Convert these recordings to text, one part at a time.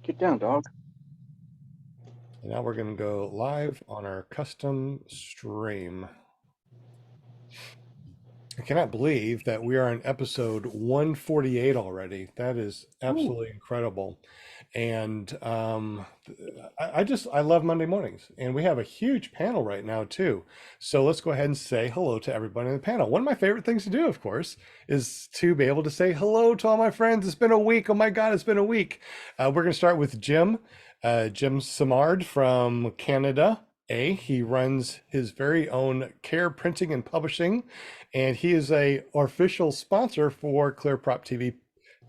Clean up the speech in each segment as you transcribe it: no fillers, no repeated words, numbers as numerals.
Get down, dog. And now we're going to go live on our custom stream. I cannot believe that we are on episode 148 already. That is absolutely incredible. And I love Monday mornings. And we have a huge panel right now, too. So let's go ahead and say hello to everybody in the panel. One of my favorite things to do, of course, is to be able to say hello to all my friends. It's been a week. Oh my God, it's been a week. We're going to start with Jim. Jim Samard from Canada. He runs his very own Care Printing and Publishing, and he is a official sponsor for ClearProp TV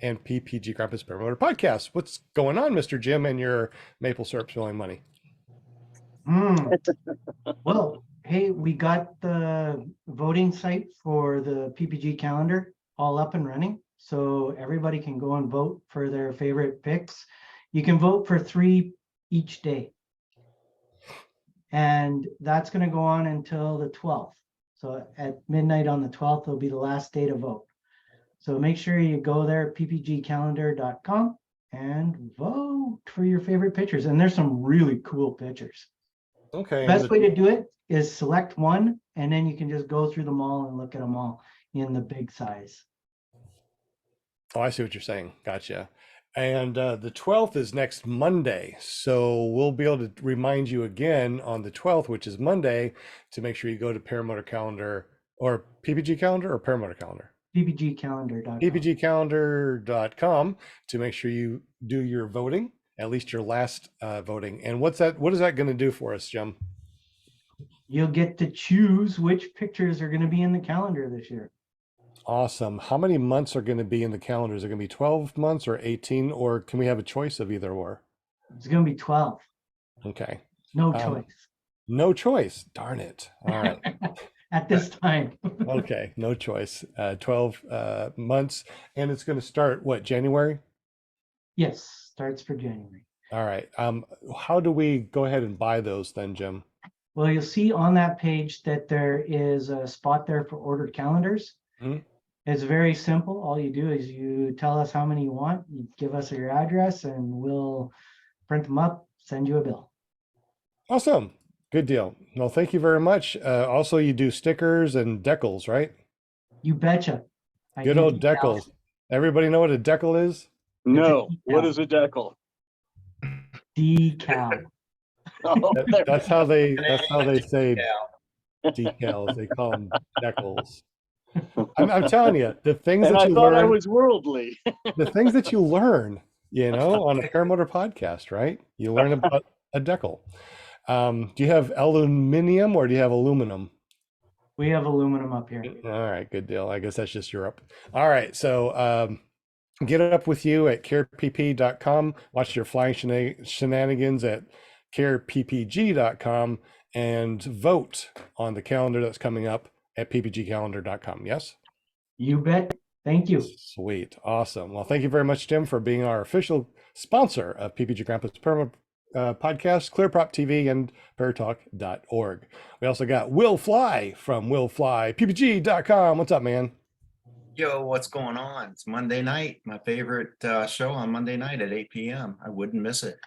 and PPG Grandpa's Paramotor podcast. What's going on, Mr. Jim, and your maple syrup spilling money? Well, hey, we got the voting site for the PPG calendar all up and running, so everybody can go and vote for their favorite picks. You can vote for 3 each day, and that's going to go on until the 12th. So at midnight on the 12th will be the last day to vote. So make sure you go there, ppgcalendar.com, and vote for your favorite pictures. And there's some really cool pictures. Okay. Best way to do it is select one, and then you can just go through them all and look at them all in the big size. Oh, I see what you're saying. Gotcha. And the 12th is next Monday. So we'll be able to remind you again on the 12th, which is Monday, to make sure you go to Paramotor Calendar or PPG Calendar or Paramotor Calendar. ppgcalendar.com. ppgcalendar.com to make sure you do your voting, at least your last voting. And what is that going to do for us, Jim? You'll get to choose which pictures are going to be in the calendar this year. Awesome. How many months are going to be in the calendar? Is it going to be 12 months or 18, or can we have a choice of either or? It's going to be 12. Okay. No choice. No choice. Darn it. All right. At this time. Okay. No choice. 12 months. And it's going to start, what, January? Yes. Starts for January. All right. How do we go ahead and buy those then, Jim? Well, you'll see on that page that there is a spot there for ordered calendars. Mhm. It's very simple. All you do is you tell us how many you want, you give us your address, and we'll print them up, send you a bill. Awesome. Good deal. Well, thank you very much. Also, you do stickers and decals, right? You betcha. I Good do old decals. decals. Everybody know what a decal is? No. decal. What is a decal? Decal. Oh, there That's how they say decals. They call them decals. I'm telling you, the things and that I you thought I learn, was worldly. the things that you learn, on a paramotor podcast, right? You learn about a decal. Do you have aluminum or do you have aluminum? We have aluminum up here. All right, good deal. I guess that's just Europe. All right, so get up with you at carepp.com. Watch your flying shenanigans at careppg.com and vote on the calendar that's coming up at ppgcalendar.com. Yes? You bet. Thank you. Sweet. Awesome. Well, thank you very much, Tim, for being our official sponsor of PPG Grandpa's Perma podcast, ClearProp TV, and paratalk.org. We also got Will Fly from willflyppg.com. What's up, man? Yo, what's going on? It's Monday night, my favorite show on Monday night at 8 p.m. I wouldn't miss it.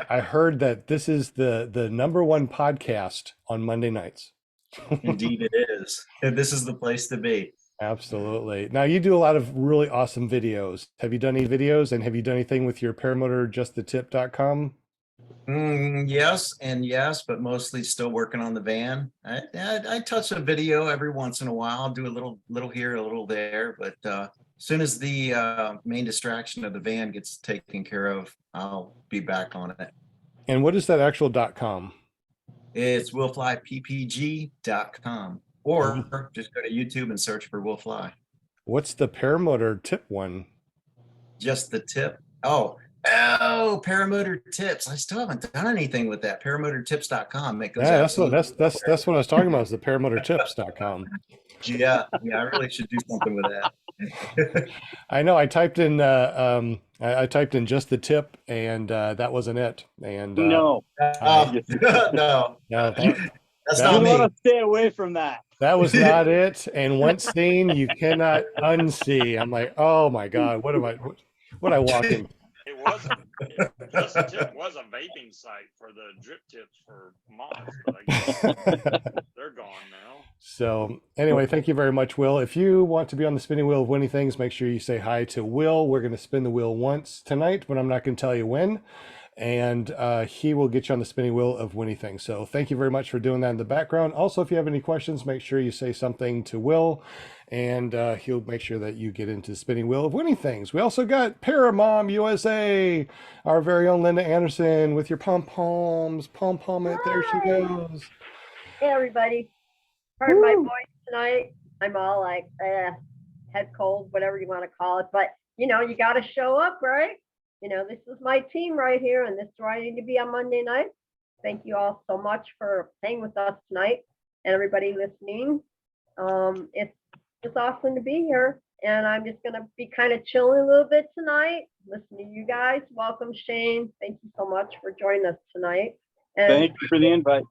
I heard that this is the #1 podcast on Monday nights. Indeed it is. This is the place to be. Absolutely. Now, you do a lot of really awesome videos. Have you done any videos, and have you done anything with your paramotorjustthetip.com? Yes and yes, but mostly still working on the van. I touch a video every once in a while, do a little here, a little there, but as soon as the main distraction of the van gets taken care of, I'll be back on it. And what is that actual .com? It's willflyppg.com, or just go to YouTube and search for Will Fly. What's the paramotor tip one? Just the tip. Oh, paramotor tips. I still haven't done anything with that. Paramotortips.com. It goes Yeah, that's what I was talking about, is the paramotortips.com. Yeah, I really should do something with that. I know. I typed in just the tip, and that wasn't it. And No. No, no, that's You not me. want to stay away from that. that was not it. And once seen, you cannot unsee. I'm like, oh my God, what I walk in? It Just Tip was a vaping site for the drip tips for mods, but I guess they're gone now. So anyway, thank you very much, Will. If you want to be on the spinning wheel of winning things, make sure you say hi to Will. We're going to spin the wheel once tonight, but I'm not going to tell you when. And he will get you on the spinning wheel of winning things. So thank you very much for doing that in the background. Also, if you have any questions, make sure you say something to Will, and he'll make sure that you get into the spinning wheel of winning things. We also got Paramom USA, our very own Linda Anderson with your pom-poms. Pom-pom it, there she goes. Hey, everybody. Pardon my voice tonight. I'm all like, head cold, whatever you want to call it. But, you know, you got to show up, right? You know, this is my team right here, and this is where I need to be on Monday night. Thank you all so much for staying with us tonight and everybody listening. It's awesome to be here, and I'm just going to be kind of chilling a little bit tonight, listening to you guys. Welcome, Shane. Thank you so much for joining us tonight. And Thank you for the invite.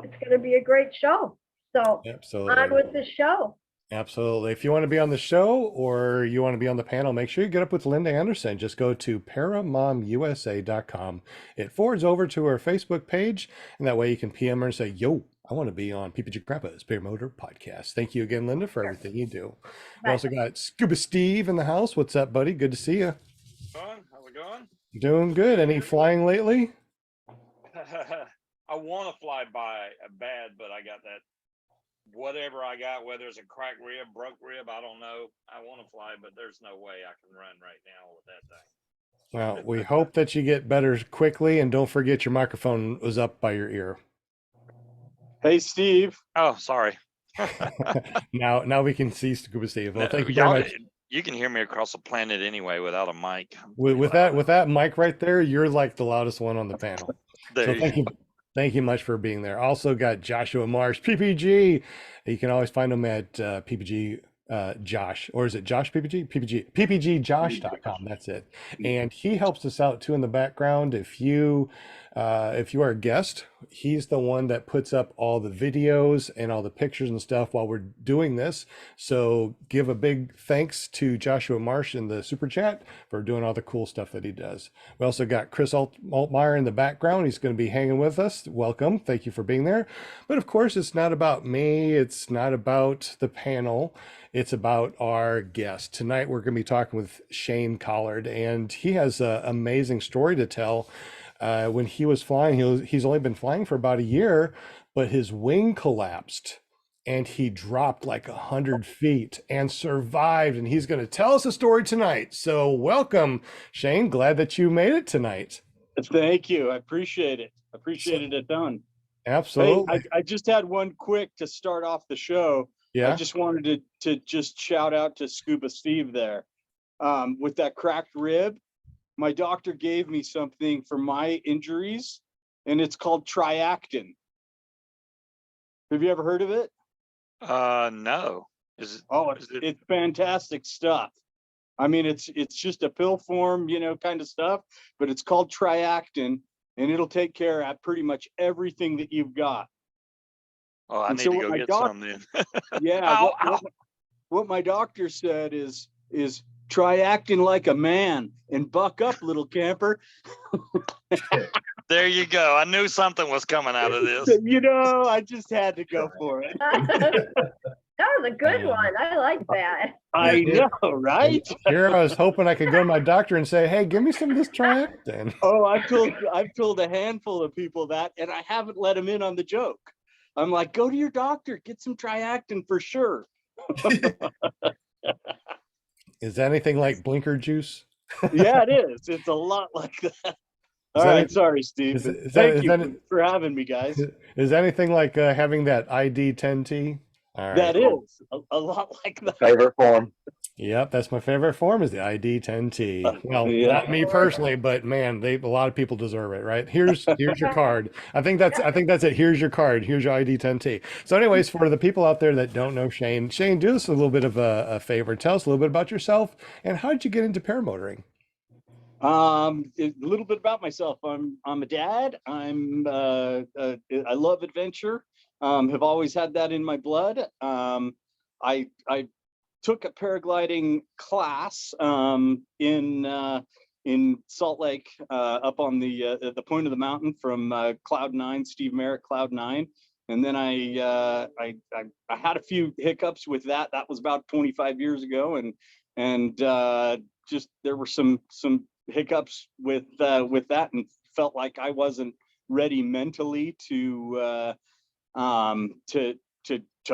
it's going to be a great show. So Absolutely. on with the show. Absolutely. If you want to be on the show or you want to be on the panel, make sure you get up with Linda Anderson. Just go to paramomusa.com. It forwards over to her Facebook page, and that way you can PM her and say, yo, I want to be on PPG Grandpa's Paramotor podcast. Thank you again, Linda, for everything you do. We also got Scuba Steve in the house. What's up, buddy? Good to see you. How's it going? Doing good. Any flying lately? I want to fly by bad, but I got that whatever I got, whether it's a cracked rib, broke rib, I don't know. I want to fly, but there's no way I can run right now with that thing. Well, we hope that you get better quickly, and don't forget your microphone was up by your ear. Hey, Steve. Oh, sorry. Now we can see Scuba Steve. Well, thank you very much. You can hear me across the planet anyway without a mic. With that mic right there, you're like the loudest one on the panel. So thank you much for being there. Also got Joshua Marsh, PPG. You can always find him at PPG Josh, or is it Josh PPG? PPGJosh.com. That's it. And he helps us out too in the background. If you are a guest, he's the one that puts up all the videos and all the pictures and stuff while we're doing this. So give a big thanks to Joshua Marsh in the super chat for doing all the cool stuff that he does. We also got Chris Altmeyer in the background. He's going to be hanging with us. Welcome. Thank you for being there. But of course, it's not about me. It's not about the panel. It's about our guest. Tonight, we're going to be talking with Shane Collard, and he has an amazing story to tell. When he was flying, he's only been flying for about a year, but his wing collapsed and he dropped like 100 feet and survived. And he's going to tell us a story tonight. So welcome, Shane. Glad that you made it tonight. Thank you. I appreciate it. I appreciate it a ton. Absolutely. Hey, I just had one quick to start off the show. Yeah. I just wanted to just shout out to Scuba Steve there. With that cracked rib, my doctor gave me something for my injuries, and it's called Triactin. Have you ever heard of it? No. It's fantastic stuff. I mean, it's just a pill form, kind of stuff, but it's called Triactin, and it'll take care of pretty much everything that you've got. Oh, I need to go get some then. Yeah. What my doctor said is try acting like a man and buck up, little camper. There you go. I knew something was coming out of this. I just had to go for it. That was a good one. I like that. I know, right? Here I was hoping I could go to my doctor and say, hey, give me some of this Triactin. Oh, I've told a handful of people that, and I haven't let them in on the joke. I'm like, go to your doctor, get some Triactin for sure. Is that anything like blinker juice? Yeah, it is. It's a lot like that. All right, sorry, Steve. Thank you for having me, guys. Is anything like having that ID 10T? All right. That is a lot like that. Favorite form. Yep, that's my favorite form is the ID 10T. Well, Yeah. not me personally, but man, a lot of people deserve it, right? Here's your card. I think that's it. Here's your card. Here's your ID 10T. So, anyways, for the people out there that don't know Shane, do us a little bit of a favor. Tell us a little bit about yourself and how did you get into paramotoring? A little bit about myself. I'm a dad. I love adventure. Have always had that in my blood. I took a paragliding class in in Salt Lake, up on the point of the mountain from Cloud 9, Steve Merritt, Cloud 9. And then I had a few hiccups with that. That was about 25 years ago, and just there were some hiccups with that, and felt like I wasn't ready mentally to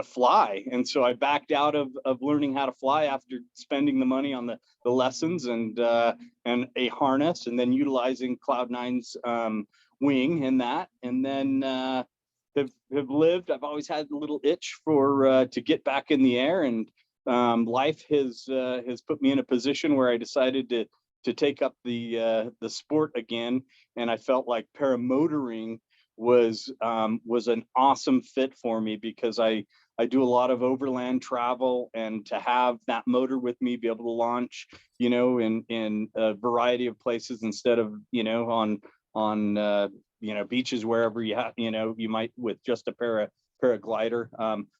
fly. And so I backed out of learning how to fly after spending the money on the lessons and a harness, and then utilizing Cloud9's wing in that. And then have lived. I've always had a little itch for to get back in the air, and life has put me in a position where I decided to take up the sport again. And I felt like paramotoring was an awesome fit for me, because I do a lot of overland travel, and to have that motor with me, be able to launch, in a variety of places, instead of, on beaches, wherever you might with just a paraglider.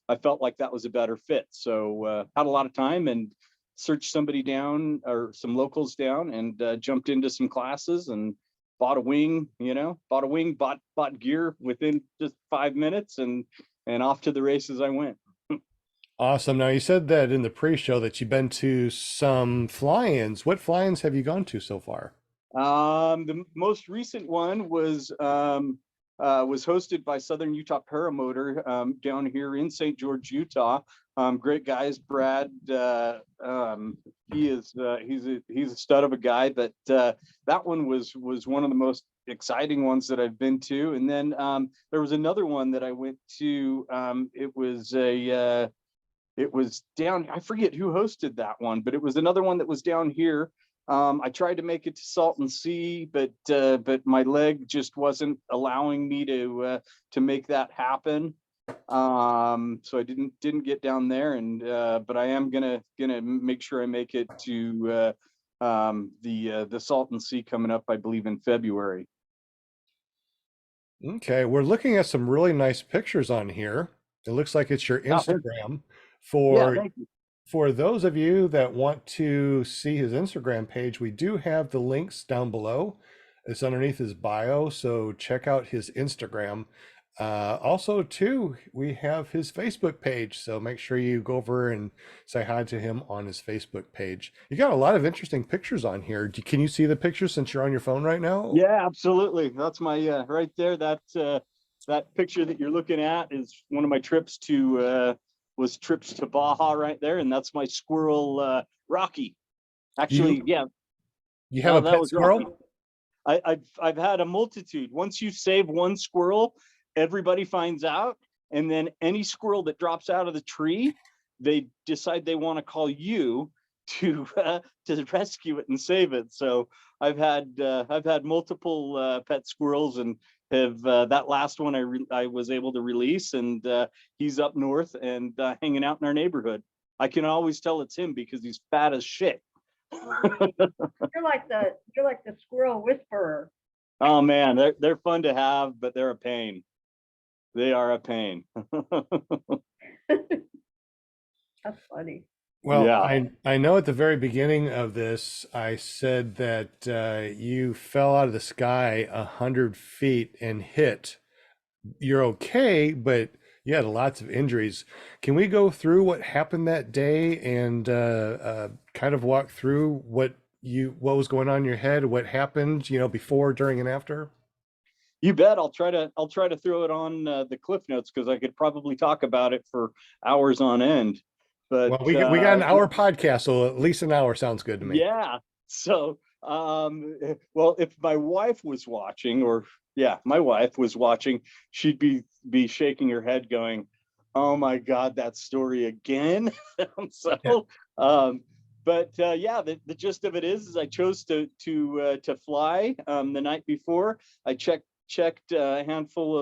I felt like that was a better fit. So had a lot of time and searched somebody down, or some locals down, and jumped into some classes and bought a wing, bought gear within just 5 minutes, and off to the races I went. Awesome. Now, you said that in the pre-show that you've been to some fly-ins. What fly-ins have you gone to so far? The most recent one was hosted by Southern Utah Paramotor down here in St. George, Utah. Great guys, Brad. He's a stud of a guy. But that one was one of the most exciting ones that I've been to. And then there was another one that I went to. It was down. I forget who hosted that one, but it was another one that was down here. I tried to make it to Salton Sea, but my leg just wasn't allowing me to make that happen. So I didn't get down there, and but I am gonna make sure I make it to the Salton Sea coming up, I believe, in February. Okay, we're looking at some really nice pictures on here. It looks like it's your Instagram. Yeah, thank you. For those of you that want to see his Instagram page, we do have the links down below. It's underneath his bio, so check out his Instagram. Also, too, we have his Facebook page, so make sure you go over and say hi to him on his Facebook page. You got a lot of interesting pictures on here. Can you see the pictures since you're on your phone right now? Yeah, absolutely. That's my right there. That picture that you're looking at is one of my trips to Baja right there, and that's my squirrel Rocky. Actually, yeah. You have a pet squirrel? I've had a multitude. Once you save one squirrel, everybody finds out, and then any squirrel that drops out of the tree, they decide they want to call you to rescue it and save it. So I've had multiple pet squirrels, and have that last one I was able to release, and he's up north and hanging out in our neighborhood. I can always tell it's him because he's fat as shit. You're like the squirrel whisperer. Oh man, they're fun to have, but they're a pain. They are a pain. That's funny. Well, yeah. I know at the very beginning of this, I said that you fell out of the sky 100 feet and hit. You're okay, but you had lots of injuries. Can we go through what happened that day and kind of walk through what was going on in your head, what happened, before, during, and after? You bet. I'll try to throw it on the cliff notes, because I could probably talk about it for hours on end. But well, we got an hour podcast, so at least an hour sounds good to me. Yeah. So, well, if my wife was watching, my wife was watching, she'd be shaking her head, going, "Oh my God, that story again." So, but the gist of it is I chose to fly the night before. I checked a handful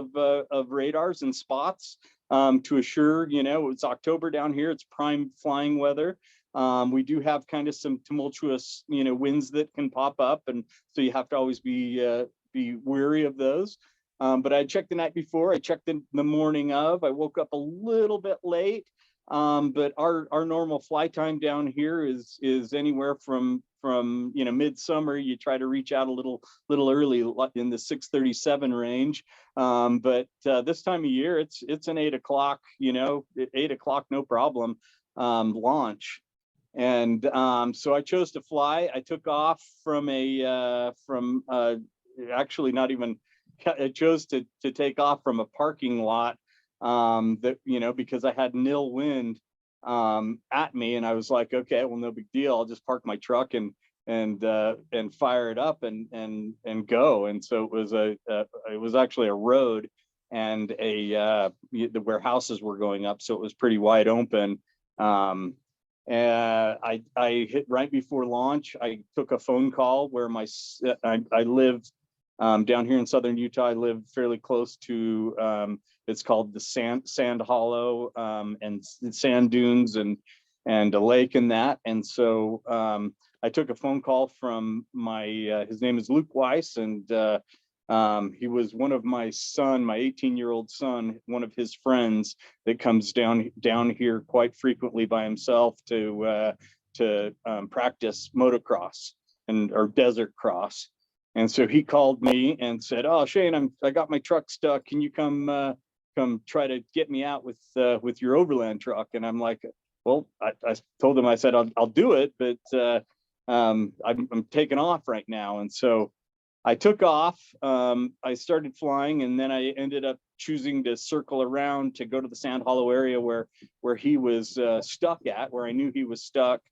of radars and spots to assure, it's October down here, it's prime flying weather. We do have kind of some tumultuous, winds that can pop up, and so you have to always be wary of those. But I checked the night before. I checked the morning of. I woke up a little bit late, but our normal fly time down here is anywhere from midsummer, you try to reach out a little early in the 6:37 range. But this time of year, it's an 8 o'clock, 8 o'clock, no problem, launch. And so I chose to fly. I took off from actually not even, I chose to take off from a parking lot because I had nil wind at me, and I was like, okay, well, no big deal. I'll just park my truck and fire it up and go. And so it was actually a road, and where houses were going up, so it was pretty wide open. And I hit right before launch. I took a phone call where I lived down here in southern Utah. I live fairly close to it's called the Sand Hollow, and sand dunes and a lake and that. And so I took a phone call from his name is Luke Weiss, and he was one of my 18-year-old son, one of his friends that comes down here quite frequently by himself to practice motocross or desert cross. And so he called me and said, "Oh, Shane, I got my truck stuck. Can you come try to get me out with your overland truck?" And I'm like, well, I told him, I said, I'll do it, but I'm taking off right now. And so I took off. I started flying, and then I ended up choosing to circle around to go to the Sand Hollow area where he was stuck at, where I knew he was stuck,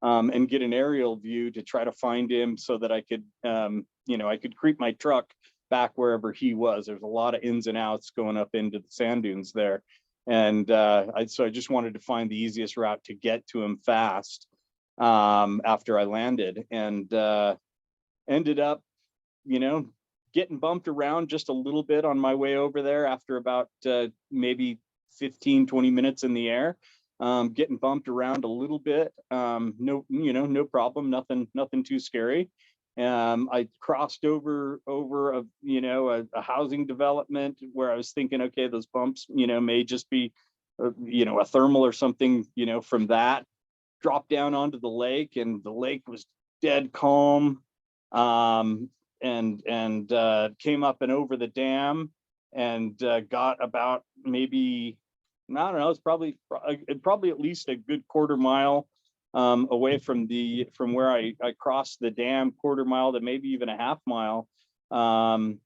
and get an aerial view to try to find him so that I could, I could creep my truck back wherever he was. There's a lot of ins and outs going up into the sand dunes there. And so I just wanted to find the easiest route to get to him fast after I landed, and ended up, getting bumped around just a little bit on my way over there after about maybe 15-20 minutes in the air. Getting bumped around a little bit, no problem, nothing too scary. I crossed over a housing development where I was thinking, okay, those bumps, may just be, a thermal or something, from that. Dropped down onto the lake, and the lake was dead calm. And came up and over the dam, and got about maybe, I don't know, it's probably at least a good quarter mile away from where I crossed the dam, quarter mile to maybe even a half mile. And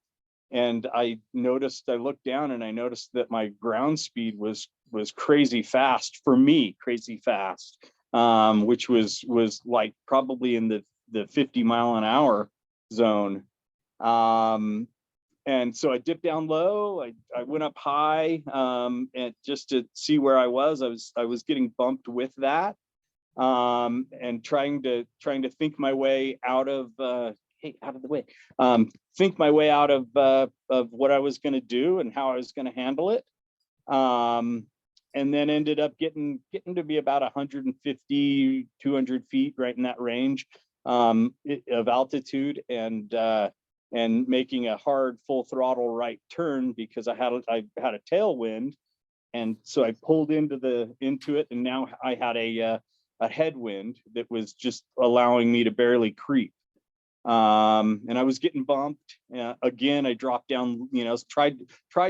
I looked down and I noticed that my ground speed was crazy fast for me, which was like probably in the 50 mile an hour zone. And so I dipped down low. I went up high, and just to see where I was getting bumped with that, and trying to think my way out of out of the way, think my way out of what I was going to do and how I was going to handle it. And then ended up getting to be about 150, 200 feet, right in that range of altitude, and making a hard full throttle right turn because I had a tailwind, and so I pulled into it, and now I had a headwind that was just allowing me to barely creep. And I was getting bumped. Again, I dropped down, tried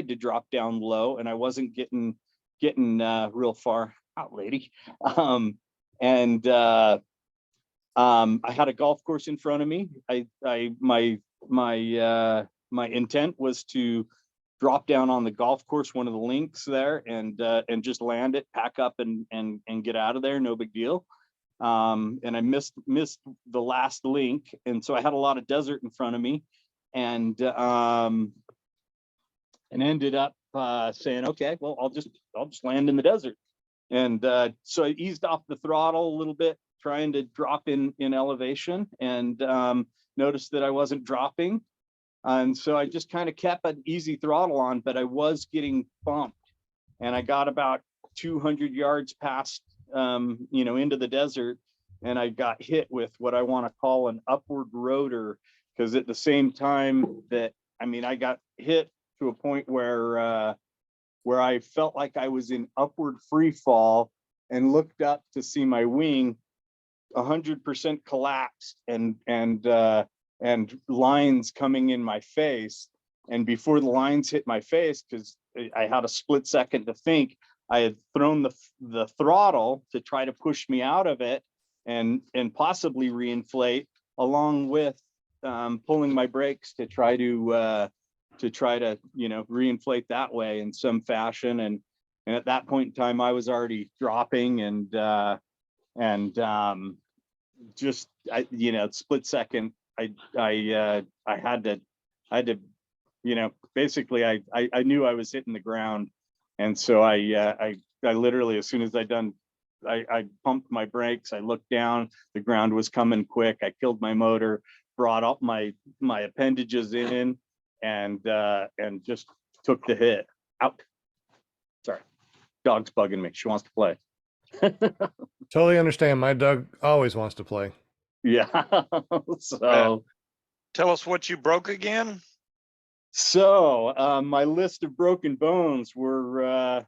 to drop down low, and I wasn't getting real far out, lady. And I had a golf course in front of me. My intent was to drop down on the golf course, one of the links there, and just land it, pack up, and get out of there. No big deal. And I missed the last link, and so I had a lot of desert in front of me, and ended up saying, okay, well, I'll just land in the desert. And so I eased off the throttle a little bit, trying to drop in elevation, and noticed that I wasn't dropping. And so I just kind of kept an easy throttle on, but I was getting bumped, and I got about 200 yards past, into the desert, and I got hit with what I want to call an upward rotor, because at the same time that, I got hit to a point where I felt like I was in upward free fall, and looked up to see my wing 100% collapsed and lines coming in my face. And before the lines hit my face, because I had a split second to think, I had thrown the throttle to try to push me out of it and possibly reinflate, along with pulling my brakes to try to reinflate that way in some fashion. And at that point in time, I was already dropping just split second. I had to basically I knew I was hitting the ground, and so I literally, as soon as I pumped my brakes, I looked down, the ground was coming quick. I killed my motor, brought up my appendages in, and just took the hit out. Sorry, dog's bugging me. She wants to play. Totally understand. My dog always wants to play. Yeah. So Tell us what you broke again. So my list of broken bones were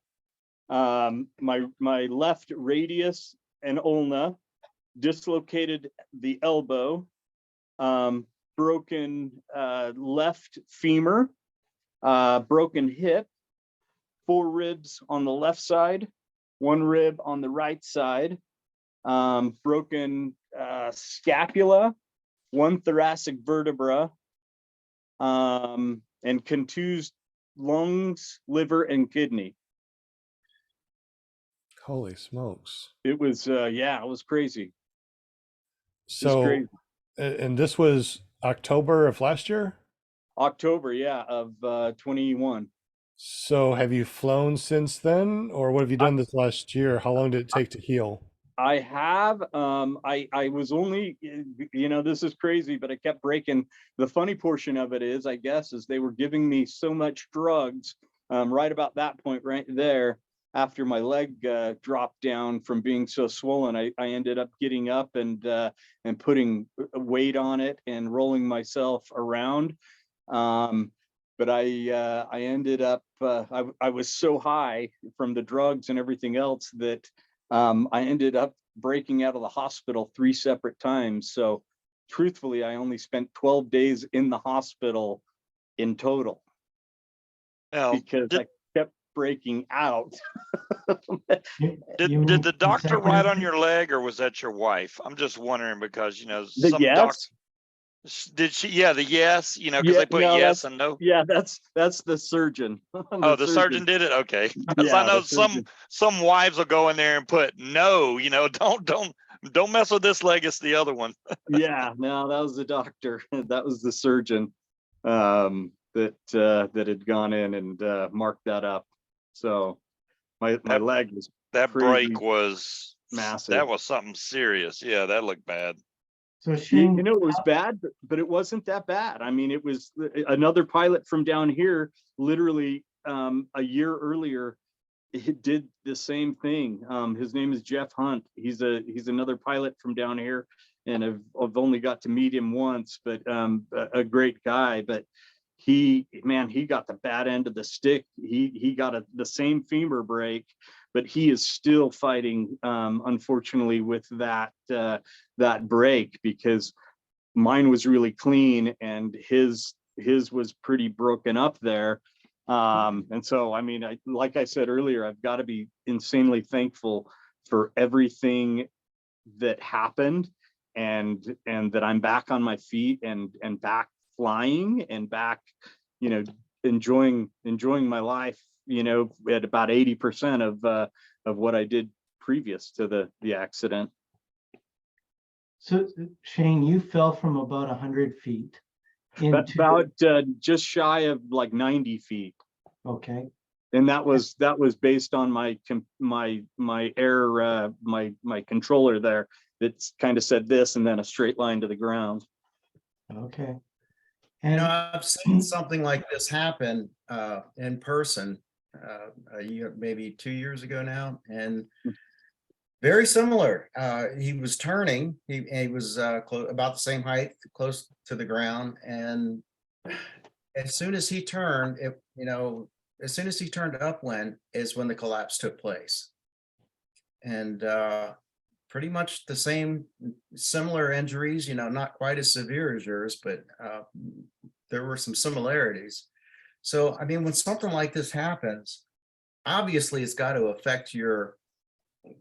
my left radius and ulna, dislocated the elbow, broken left femur, broken hip, 4 ribs on the left side, 1 rib on the right side, broken scapula, 1 thoracic vertebra, and contused lungs, liver, and kidney. Holy smokes. It was, it was crazy. So, crazy. And this was October of last year? October, of 21. So have you flown since then, or what have you done this last year? How long did it take to heal? I have, I was only, this is crazy, but I kept breaking. The funny portion of it is, I guess, is they were giving me so much drugs right about that point right there. After my leg dropped down from being so swollen, I ended up getting up and putting weight on it and rolling myself around. But I ended up, I was so high from the drugs and everything else that I ended up breaking out of the hospital 3 separate times. So truthfully, I only spent 12 days in the hospital in total, because I kept breaking out. Did the doctor write on your leg, or was that your wife? I'm just wondering, because The yes? Did she? Yeah, the yes. Because they put yes and no. Yeah, that's the surgeon. The surgeon did it. Okay, because Yeah, I know the some wives will go in there and put no. Don't mess with this leg. It's the other one. Yeah, no, that was the doctor. That was the surgeon that had gone in and marked that up. So my leg was that crazy, break was massive. That was something serious. Yeah, that looked bad. So Shane, it was bad, but it wasn't that bad. I mean, it was another pilot from down here, literally a year earlier, he did the same thing. His name is Jeff Hunt. He's another pilot from down here, and I've only got to meet him once, but a great guy. But he got the bad end of the stick. He got the same femur break, but he is still fighting, unfortunately, with that break, because mine was really clean and his was pretty broken up there. And so, I mean, like I said earlier, I've got to be insanely thankful for everything that happened, and that I'm back on my feet and back flying and back, enjoying my life, at about 80% of what I did previous to the accident. So Shane, you fell from about 100 feet into About just shy of like 90 feet. Okay. And that was based on my air, my controller there, that's kind of said this and then a straight line to the ground. Okay. And I've seen something like this happen in person a year, maybe 2 years ago now, and very similar. He was turning. He was about the same height, close to the ground, and as soon as he turned, as soon as he turned upwind is when the collapse took place. And pretty much the same, similar injuries, you know, not quite as severe as yours, but there were some similarities. So, I mean, when something like this happens, obviously it's got to affect your,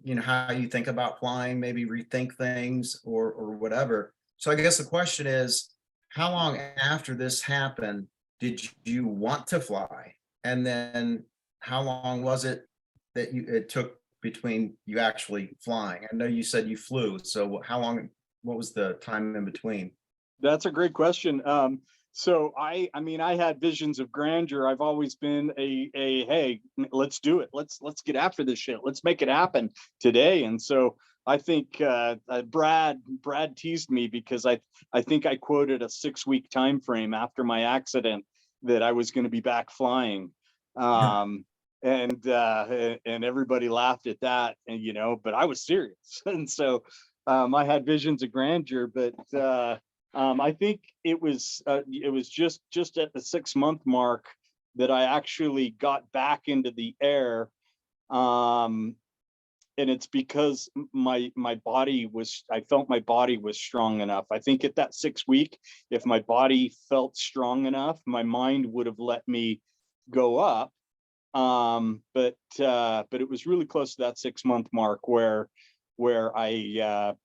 you know, how you think about flying, maybe rethink things or whatever. So I guess the question is, how long after this happened did you want to fly? And then how long was it that it took between you actually flying? I know you said you flew, so how long, what was the time in between? That's a great question. So I mean, I had visions of grandeur. I've always been hey, let's do it. Let's get after this shit. Let's make it happen today. And so I think Brad teased me because I think I quoted a 6-week time frame after my accident that I was going to be back flying. And everybody laughed at that, and you know, but I was serious. And so I had visions of grandeur, but I think it was just at the 6-month mark that I actually got back into the air. And it's because my body was, I felt my body was strong enough. I think at that 6th week, if my body felt strong enough, my mind would have let me go up. But it was really close to that 6-month mark where I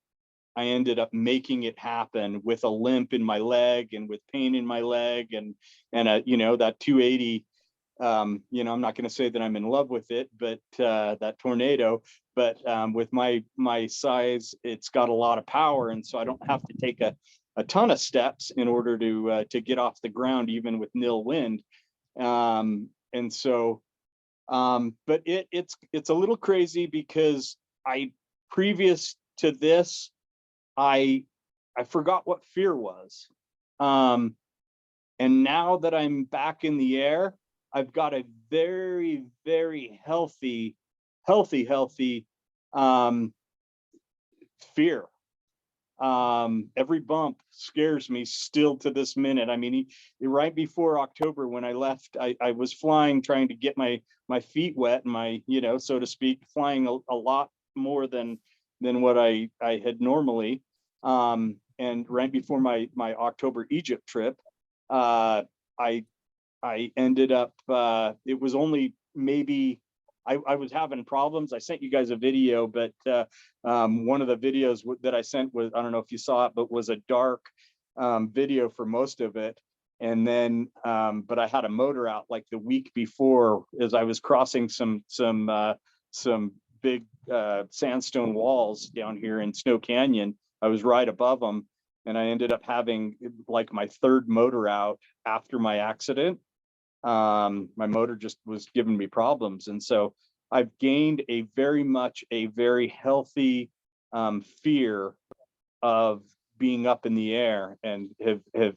ended up making it happen with a limp in my leg and with pain in my leg and you know, that 280, you know, I'm not going to say that I'm in love with it, but that tornado, but with my size, it's got a lot of power. And so I don't have to take a ton of steps in order to get off the ground, even with nil wind. And so, but it's a little crazy because previous to this, I forgot what fear was. And now that I'm back in the air, I've got a very, very healthy fear. Every bump scares me still to this minute. I mean, right before October when I left, I was flying, trying to get my feet wet, my, you know, so to speak, flying a lot more than what I had normally. And right before my October Egypt trip, I ended up, it was only maybe, I was having problems. I sent you guys a video, but one of the videos that I sent was, I don't know if you saw it, but was a dark video for most of it. And then, but I had a motor out like the week before as I was crossing some big sandstone walls down here in Snow Canyon. I was right above them, and I ended up having like my 3rd motor out after my accident. My motor just was giving me problems, and so I've gained a very healthy fear of being up in the air, and have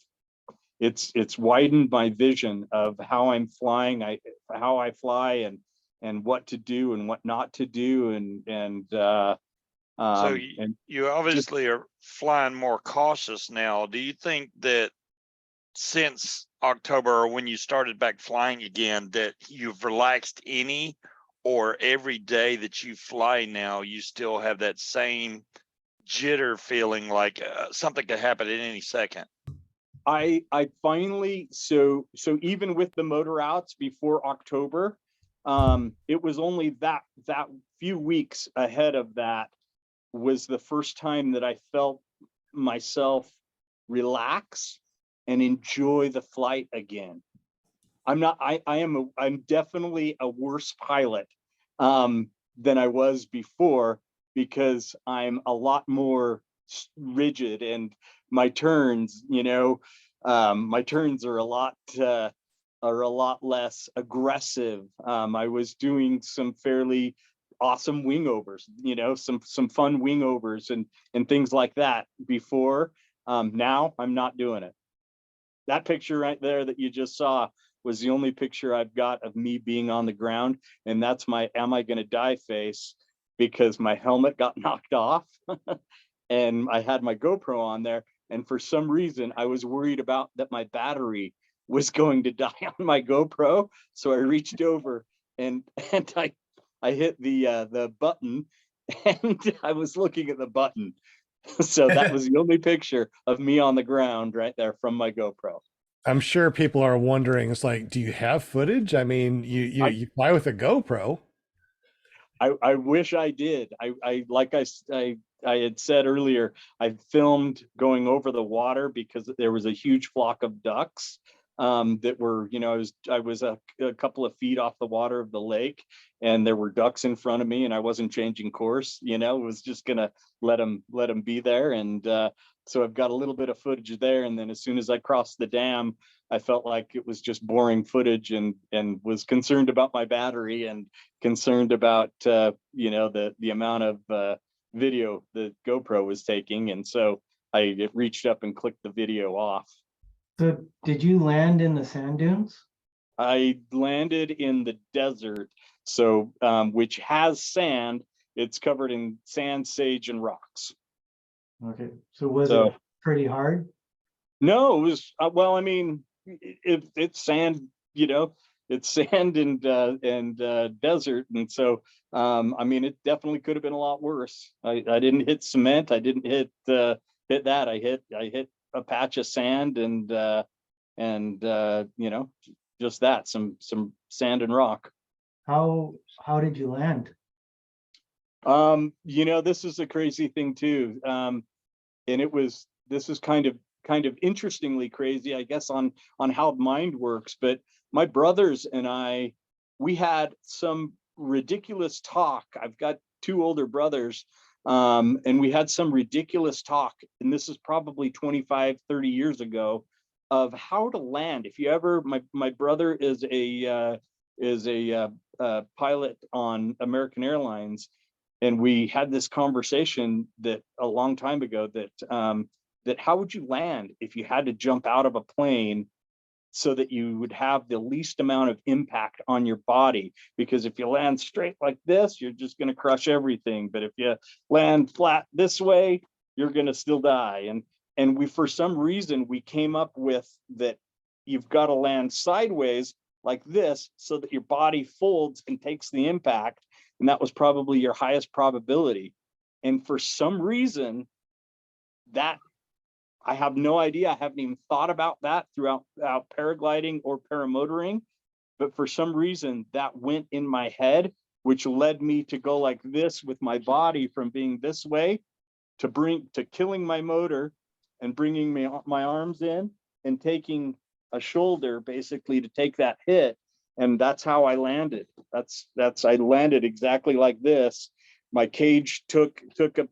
it's widened my vision of how I'm flying, how I fly, and what to do and what not to do, and So and you obviously are flying more cautious now. Do you think that since October or when you started back flying again that you've relaxed any, or every day that you fly now, you still have that same jitter feeling like something could happen at any second? I finally, so even with the motor outs before October, it was only that few weeks ahead of that was the first time that I felt myself relax and enjoy the flight again. I'm definitely a worse pilot than I was before, because I'm a lot more rigid, and my turns, you know, my turns are a lot less aggressive. I was doing some fairly awesome wing overs, you know, some fun wing overs and things like that before. Now I'm not doing it. That picture right there that you just saw was the only picture I've got of me being on the ground, and that's my "am I gonna die" face, because my helmet got knocked off and I had my GoPro on there, and for some reason I was worried about that my battery was going to die on my GoPro, so I reached over and I hit the button, and I was looking at the button. So that was the only picture of me on the ground right there from my GoPro. I'm sure people are wondering, it's like, do you have footage? I mean, you fly with a GoPro. I wish I did. I had said earlier, I filmed going over the water because there was a huge flock of ducks that were, I was a couple of feet off the water of the lake, and there were ducks in front of me, and I wasn't changing course. Was just gonna let them be there, and so I've got a little bit of footage there. And then as soon as I crossed the dam, I felt like it was just boring footage, and was concerned about my battery and concerned about the amount of video the GoPro was taking, and so I reached up and clicked the video off. So did you land in the sand dunes? I landed in the desert, so which has sand. It's covered in sand, sage, and rocks. Okay, so was it pretty hard? No, it was well. I mean, it's sand. It's sand and desert, and so I mean, it definitely could have been a lot worse. I didn't hit cement. I didn't hit that. I hit a patch of sand and just that, some sand and rock. How did you land? This is a crazy thing too. And this is kind of interestingly crazy, I guess, on how mind works. But my brothers and I, we had some ridiculous talk. I've got two older brothers, and we had some ridiculous talk, and this is probably 25, 30 years ago, of how to land. If you ever, my brother is a pilot on American Airlines, and we had this conversation that a long time ago that how would you land if you had to jump out of a plane so that you would have the least amount of impact on your body? Because if you land straight like this, you're just going to crush everything. But if you land flat this way, you're going to still die. And we, for some reason, we came up with that you've got to land sideways like this so that your body folds and takes the impact. And that was probably your highest probability. And for some reason, that I have no idea. I haven't even thought about that throughout paragliding or paramotoring. But for some reason, that went in my head, which led me to go like this with my body, from being this way to killing my motor and bringing my arms in and taking a shoulder basically to take that hit. And that's how I landed. I landed exactly like this. My cage took a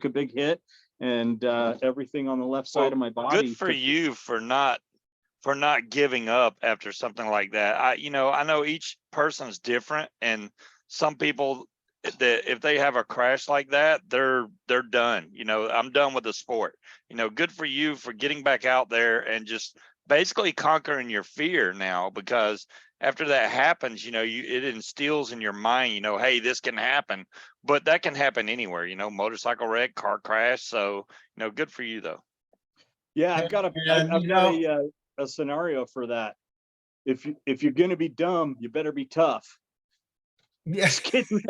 big hit, and everything on the left side of my body. Good for you for not giving up after something like that. I know each person's different, and some people that if they have a crash like that, they're done. I'm done with the sport. Good for you for getting back out there and just basically conquering your fear now, because after that happens, it instills in your mind, hey, this can happen, but that can happen anywhere, motorcycle wreck, car crash. So, good for you though. Yeah, I've got a scenario for that. If you're going to be dumb, you better be tough. Yes. Just kidding.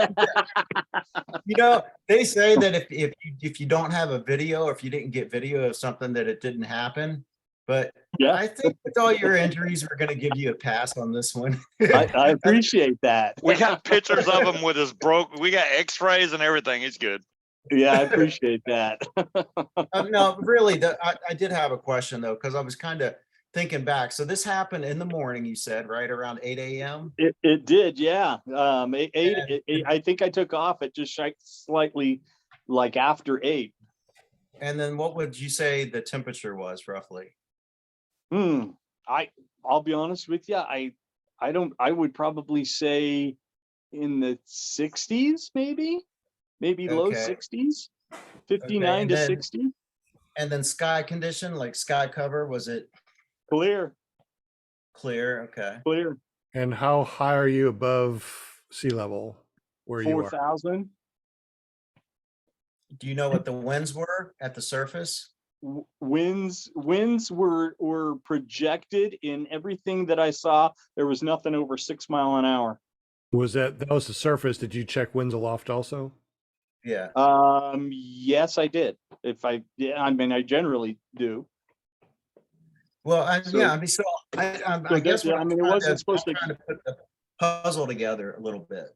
They say that if you don't have a video, or if you didn't get video of something, that it didn't happen. But Yeah. I think with all your injuries, we're going to give you a pass on this one. I appreciate that. We got pictures of him with his we got x-rays and everything. It's good. Yeah, I appreciate that. No, really, I did have a question though, because I was kind of thinking back. So this happened in the morning, you said, right around 8 a.m.? It did, yeah. I think I took off at just slightly like after 8. And then what would you say the temperature was roughly? I'll be honest with you. I would probably say in the 60s, maybe low 60s, 59 to 60. And then sky condition, like sky cover, was it clear? Okay. Clear. And how high are you above sea level where you are? 4,000. Do you know what the winds were at the surface? Winds were projected in everything that I saw. There was nothing over 6 miles an hour. That was the surface? Did you check winds aloft also? Yeah. Yes, I did. Yeah, I mean, I generally do. Well, So- yeah, I mean, so I guess what I mean, it wasn't supposed to. I'm trying to put the puzzle together a little bit.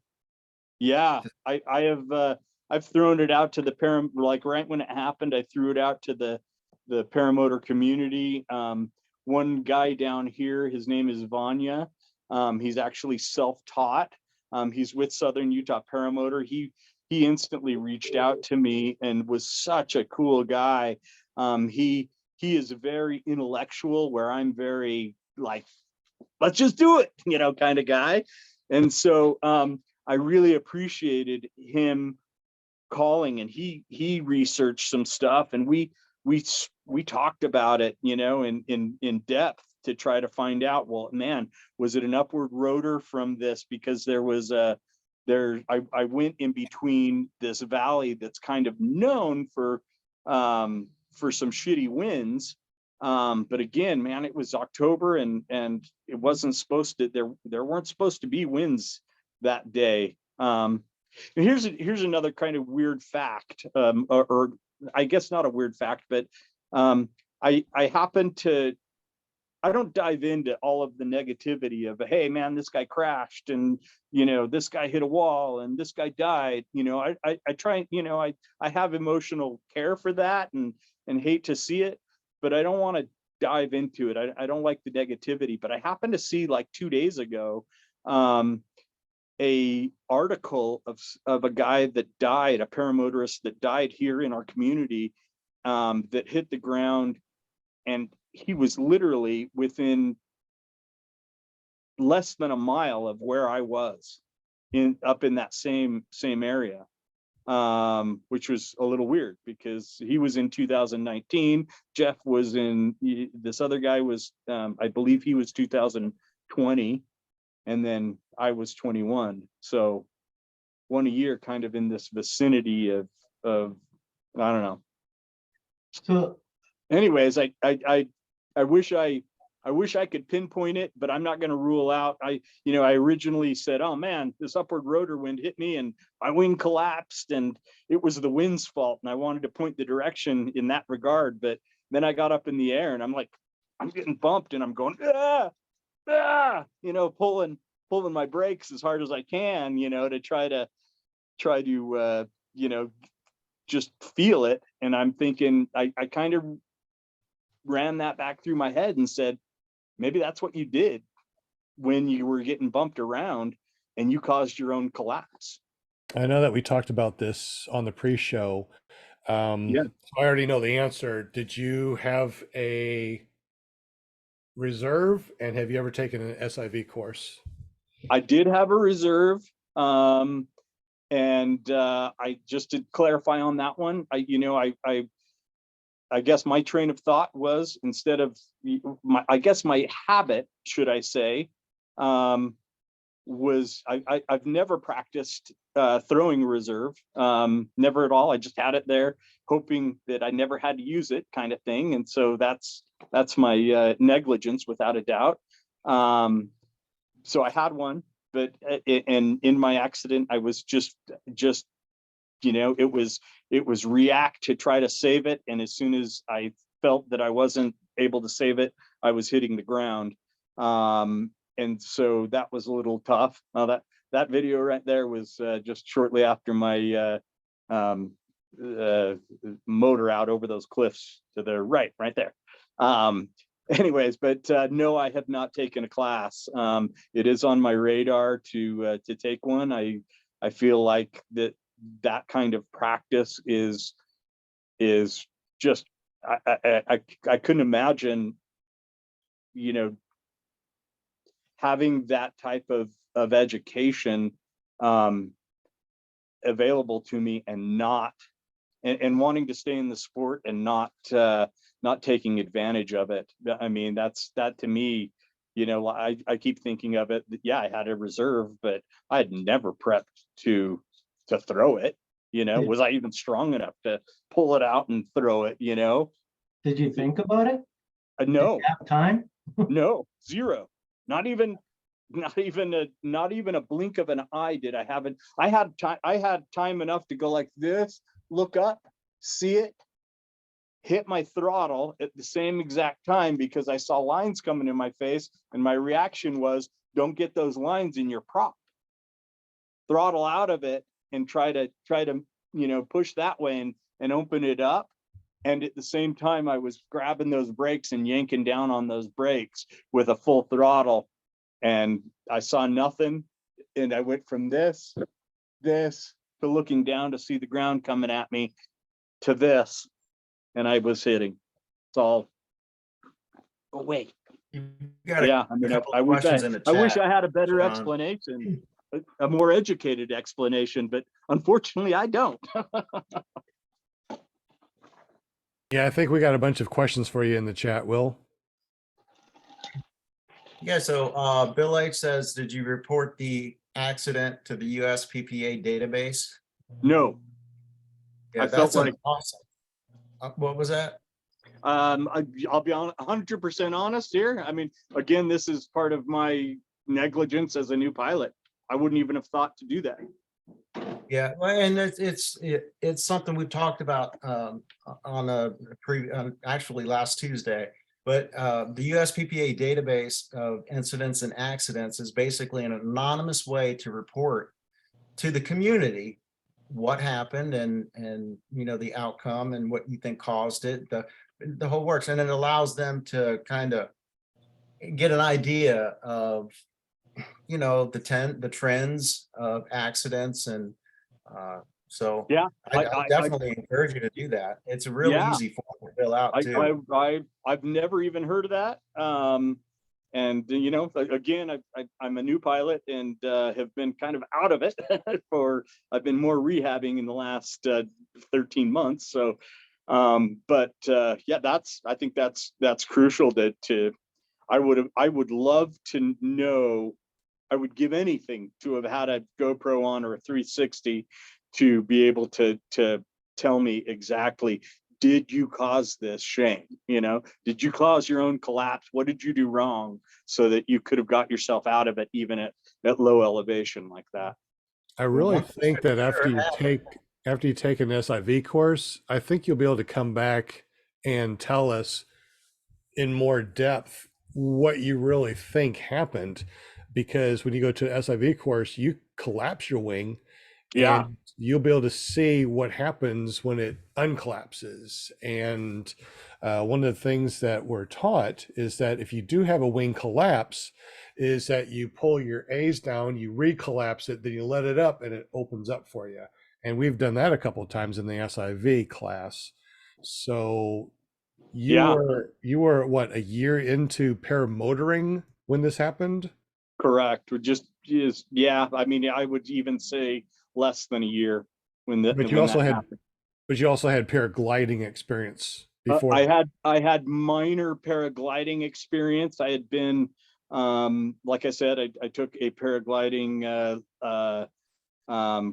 Yeah, I have I've thrown it out to the like right when it happened, I threw it out to the paramotor community. One guy down here, his name is Vanya. He's actually self-taught. He's with Southern Utah Paramotor. He instantly reached out to me and was such a cool guy. He is very intellectual, where I'm very like, let's just do it, kind of guy. And so I really appreciated him calling, and he researched some stuff, and we talked about it, in depth, to try to find out, well, man, was it an upward rotor from this? Because there was I went in between this valley that's kind of known for some shitty winds. But again, man, it was October, and it wasn't supposed to, there weren't supposed to be winds that day. And here's another kind of weird fact, or I guess not a weird fact, but I happen to, I don't dive into all of the negativity of, hey man, this guy crashed, and this guy hit a wall, and this guy died. I try, I have emotional care for that, and hate to see it, but I don't want to dive into it. I don't like the negativity. But I happened to see, like 2 days ago, a article of a guy that died, a paramotorist that died here in our community, that hit the ground, and he was literally within less than a mile of where I was, up in that same area, which was a little weird, because he was in 2019. Jeff was this other guy was, I believe he was 2020, and then I was 21. So 1 year, kind of in this vicinity of I don't know. So Anyways, I wish I could pinpoint it, but I'm not going to rule out. I originally said, oh man, this upward rotor wind hit me and my wing collapsed, and it was the wind's fault. And I wanted to point the direction in that regard. But then I got up in the air, and I'm like, I'm getting bumped, and I'm going, pulling my brakes as hard as I can, to try to just feel it. And I'm thinking, I kind of ran that back through my head and said, maybe that's what you did when you were getting bumped around, and you caused your own collapse. I know that we talked about this on the pre-show. Yeah. I already know the answer. Did you have a reserve, and have you ever taken an SIV course? I did have a reserve. And I just to clarify on that one, I guess my train of thought was, instead of my habit, should I say, was I've never practiced throwing reserve, never at all. I just had it there, hoping that I never had to use it, kind of thing. And so that's my negligence, without a doubt. So I had one, but and in my accident, I was just it was react to try to save it, and as soon as I felt that I wasn't able to save it, I was hitting the ground. And so that was a little tough. That video right there was just shortly after my motor out over those cliffs to the right there. Anyways, but no, I have not taken a class. It is on my radar to take one. I feel like that kind of practice is just, I couldn't imagine, having that type of education available to me, and wanting to stay in the sport, and not taking advantage of it. I mean, that to me, I keep thinking of it. Yeah, I had a reserve, but I had never prepped to throw it. Was I even strong enough to pull it out and throw it? did you think about it? No. Did you have time? No, zero. Not even not even a blink of an eye did I have it. I had time enough to go like this, look up, see it, hit my throttle at the same exact time because I saw lines coming in my face, and my reaction was, don't get those lines in your prop. Throttle out of it and try to push that way and open it up. And at the same time, I was grabbing those brakes and yanking down on those brakes with a full throttle, and I saw nothing. And I went from this to looking down to see the ground coming at me to this, and I was hitting. It's all. Oh wait. Yeah, I mean, I wish I had a better explanation, a more educated explanation, but unfortunately, I don't. Yeah, I think we got a bunch of questions for you in the chat, Will. Yeah, so Bill H says, did you report the accident to the USPPA database? No. Yeah, I felt that's like awesome. What was that? I'll be 100% honest here. I mean, again, this is part of my negligence as a new pilot. I wouldn't even have thought to do that. Yeah, well, and it's something we talked about actually last Tuesday. But the USPPA database of incidents and accidents is basically an anonymous way to report to the community what happened and the outcome and what you think caused it, the whole works, and it allows them to kind of get an idea of the trends of accidents. And so yeah, I definitely encourage you to do that. It's a really easy form to fill out too. I've never even heard of that. And again, I'm a new pilot and have been kind of out of it I've been more rehabbing in the last 13 months. So, yeah, I think that's crucial I would love to know. I would give anything to have had a GoPro on or a 360 to be able to tell me exactly, did you cause this, Shane? Did you cause your own collapse? What did you do wrong so that you could have got yourself out of it even at low elevation like that? I really think that after you take an SIV course, I think you'll be able to come back and tell us in more depth what you really think happened. Because when you go to an SIV course, you collapse your wing, and you'll be able to see what happens when it uncollapses. And one of the things that we're taught is that if you do have a wing collapse, is that you pull your A's down, you recollapse it, then you let it up and it opens up for you. And we've done that a couple of times in the SIV class. So you were what, a year into paramotoring when this happened? Correct. I mean, I would even say less than a year But you also had paragliding experience before. I had minor paragliding experience. I had been, like I said, I took a paragliding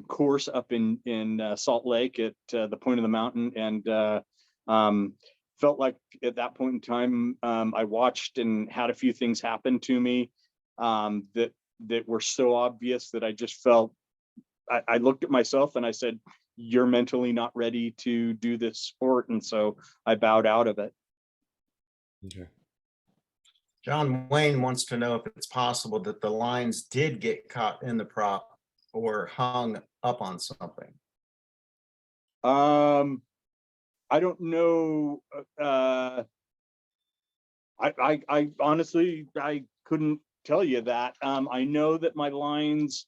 course up in Salt Lake at the point of the mountain, and felt like at that point in time, I watched and had a few things happen to me that were so obvious that I just felt, I looked at myself and I said, you're mentally not ready to do this sport. And so I bowed out of it. Okay. John Wayne wants to know if it's possible that the lines did get caught in the prop or hung up on something. I don't know. I honestly, I couldn't tell you that. I know that my lines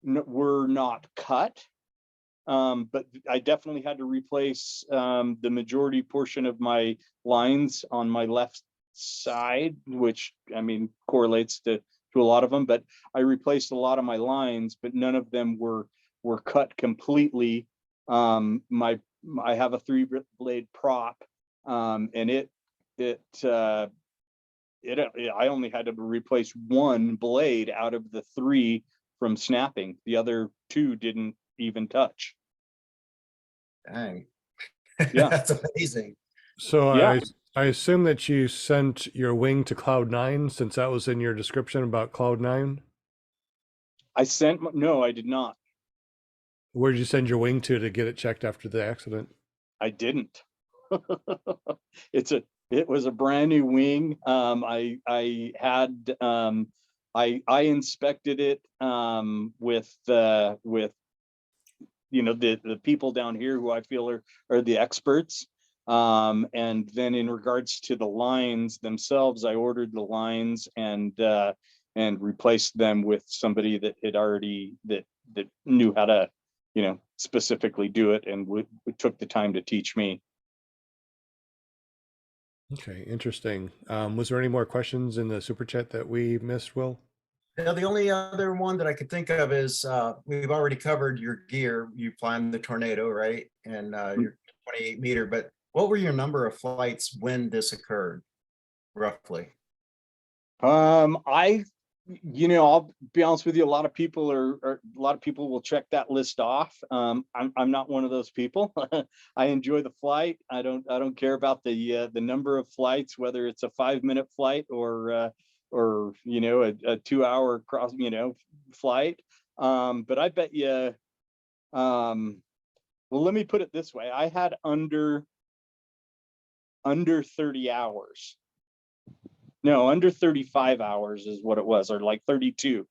were not cut, but I definitely had to replace the majority portion of my lines on my left side, which I mean correlates to a lot of them. But I replaced a lot of my lines, but none of them were cut completely. I have a 3-blade prop, and I only had to replace 1 blade out of the 3 from snapping. The other 2 didn't even touch. Dang. Yeah. That's amazing. So Yeah. I assume that you sent your wing to Cloud9 since that was in your description about Cloud9. No, I did not. Where did you send your wing to get it checked after the accident? I didn't. It was a brand new wing. I had I inspected it with the people down here who I feel are the experts. And then in regards to the lines themselves, I ordered the lines and replaced them with somebody that had already that knew how to, specifically do it and took the time to teach me. Okay, interesting. Was there any more questions in the super chat that we missed, Will? Now, the only other one that I could think of is we've already covered your gear. You climbed the Tornado, right? And your 28-meter. But what were your number of flights when this occurred, roughly? I'll be honest with you. A lot of people will check that list off. I'm not one of those people. I enjoy the flight. I don't care about the number of flights, whether it's a 5-minute flight or a 2-hour cross, flight. But I bet you, well, let me put it this way. I had under 30 hours. No, under 35 hours is what it was, or like 2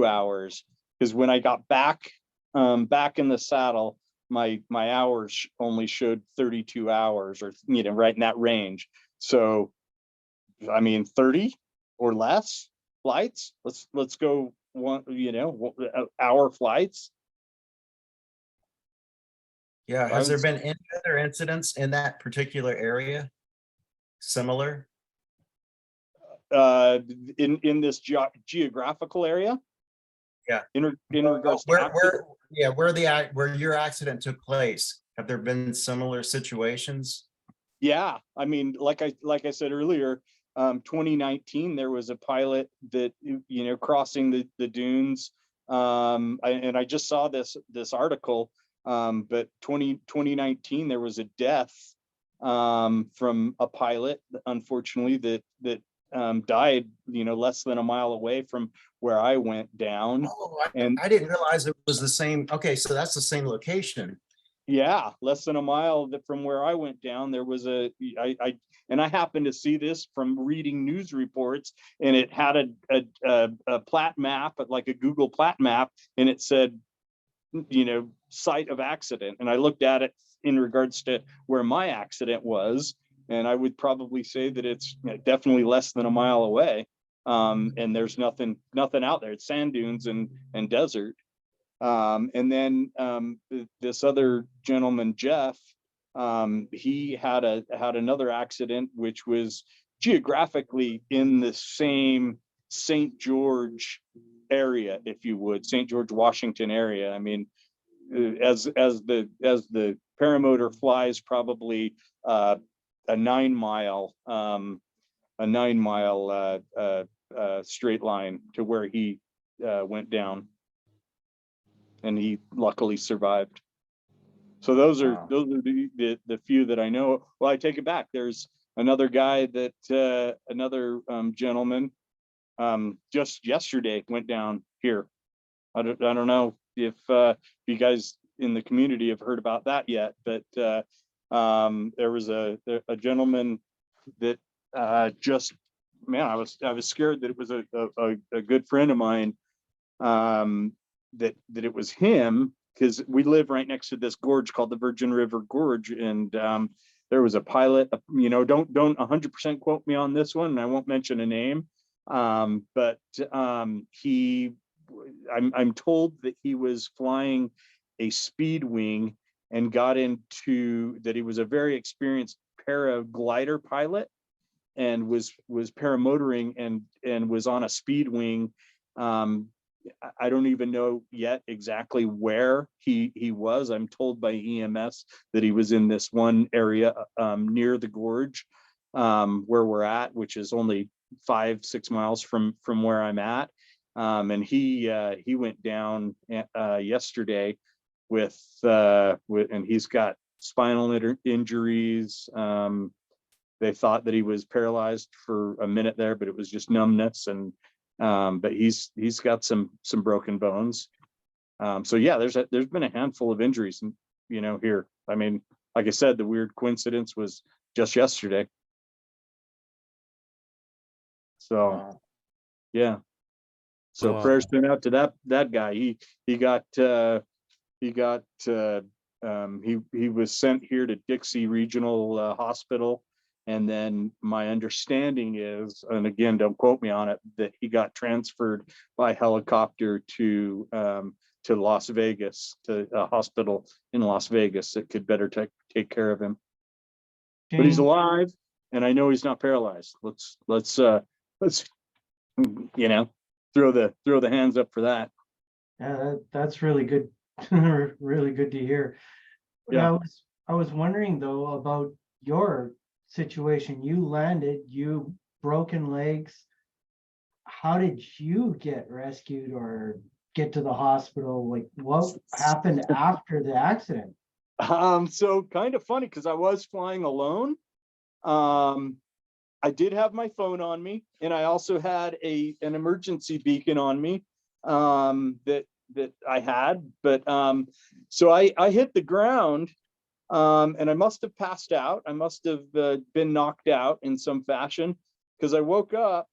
hours. Because when I got back in the saddle, my hours only showed 32 hours, or right in that range. So, I mean, 30 or less flights. Let's go hour flights. Yeah. Has there been any other incidents in that particular area similar? In this geographical area? Yeah. In regards to where your accident took place, have there been similar situations? Yeah, I mean, like I said earlier, 2019 there was a pilot that crossing the dunes, and I just saw this article, but 2019 there was a death from a pilot, unfortunately, that died less than a mile away from where I went down. Oh, And I didn't realize it was the same. Okay, so that's the same location. yeah, less than a mile from where I went down, there was I happened to see this from reading news reports, and it had a plat map, like a Google plat map, and it said, site of accident. And I looked at it in regards to where my accident was, and I would probably say that it's definitely less than a mile away. And there's nothing out there. It's sand dunes and desert. And then this other gentleman, Jeff, he had another accident, which was geographically in the same St. George area, if you would, St. George, Washington area. I mean, as the paramotor flies probably a 9-mile straight line to where he went down, and he luckily survived. So those are the few that I know. Well, I take it back. There's another guy that another gentleman just yesterday went down here. I don't know if you guys in the community have heard about that yet, but there was a gentleman that just, man, I was scared that it was a good friend of mine, that it was him, because we live right next to this gorge called the Virgin River Gorge, and there was a pilot. Don't 100% quote me on this one, and I won't mention a name, but I'm told that he was flying a speed wing and got into that. He was a very experienced paraglider pilot and was paramotoring and was on a speed wing. I don't even know yet exactly where he was. I'm told by EMS that he was in this one area near the gorge, where we're at, which is only 5-6 miles from where I'm at. And he went down yesterday with and he's got spinal injuries, they thought that he was paralyzed for a minute there, but it was just numbness. And but he's got some broken bones. So yeah, there's been a handful of injuries, here. I mean, like I said, the weird coincidence was just yesterday. So yeah. So Wow. prayers going out to that guy. He was sent here to Dixie Regional Hospital. And then my understanding is, and again, don't quote me on it, that he got transferred by helicopter to Las Vegas, to a hospital in Las Vegas that could better take care of him. But he's Shane, alive, and I know he's not paralyzed. Let's throw the hands up for that. yeah, that's really good, really good to hear. Yeah. I was wondering though about your situation. You landed, you broken legs. How did you get rescued or get to the hospital? Like, what happened after the accident? So kind of funny because I was flying alone. I did have my phone on me, and I also had an emergency beacon on me that I had. But so I hit the ground, and I must have passed out. I must have been knocked out in some fashion, because I woke up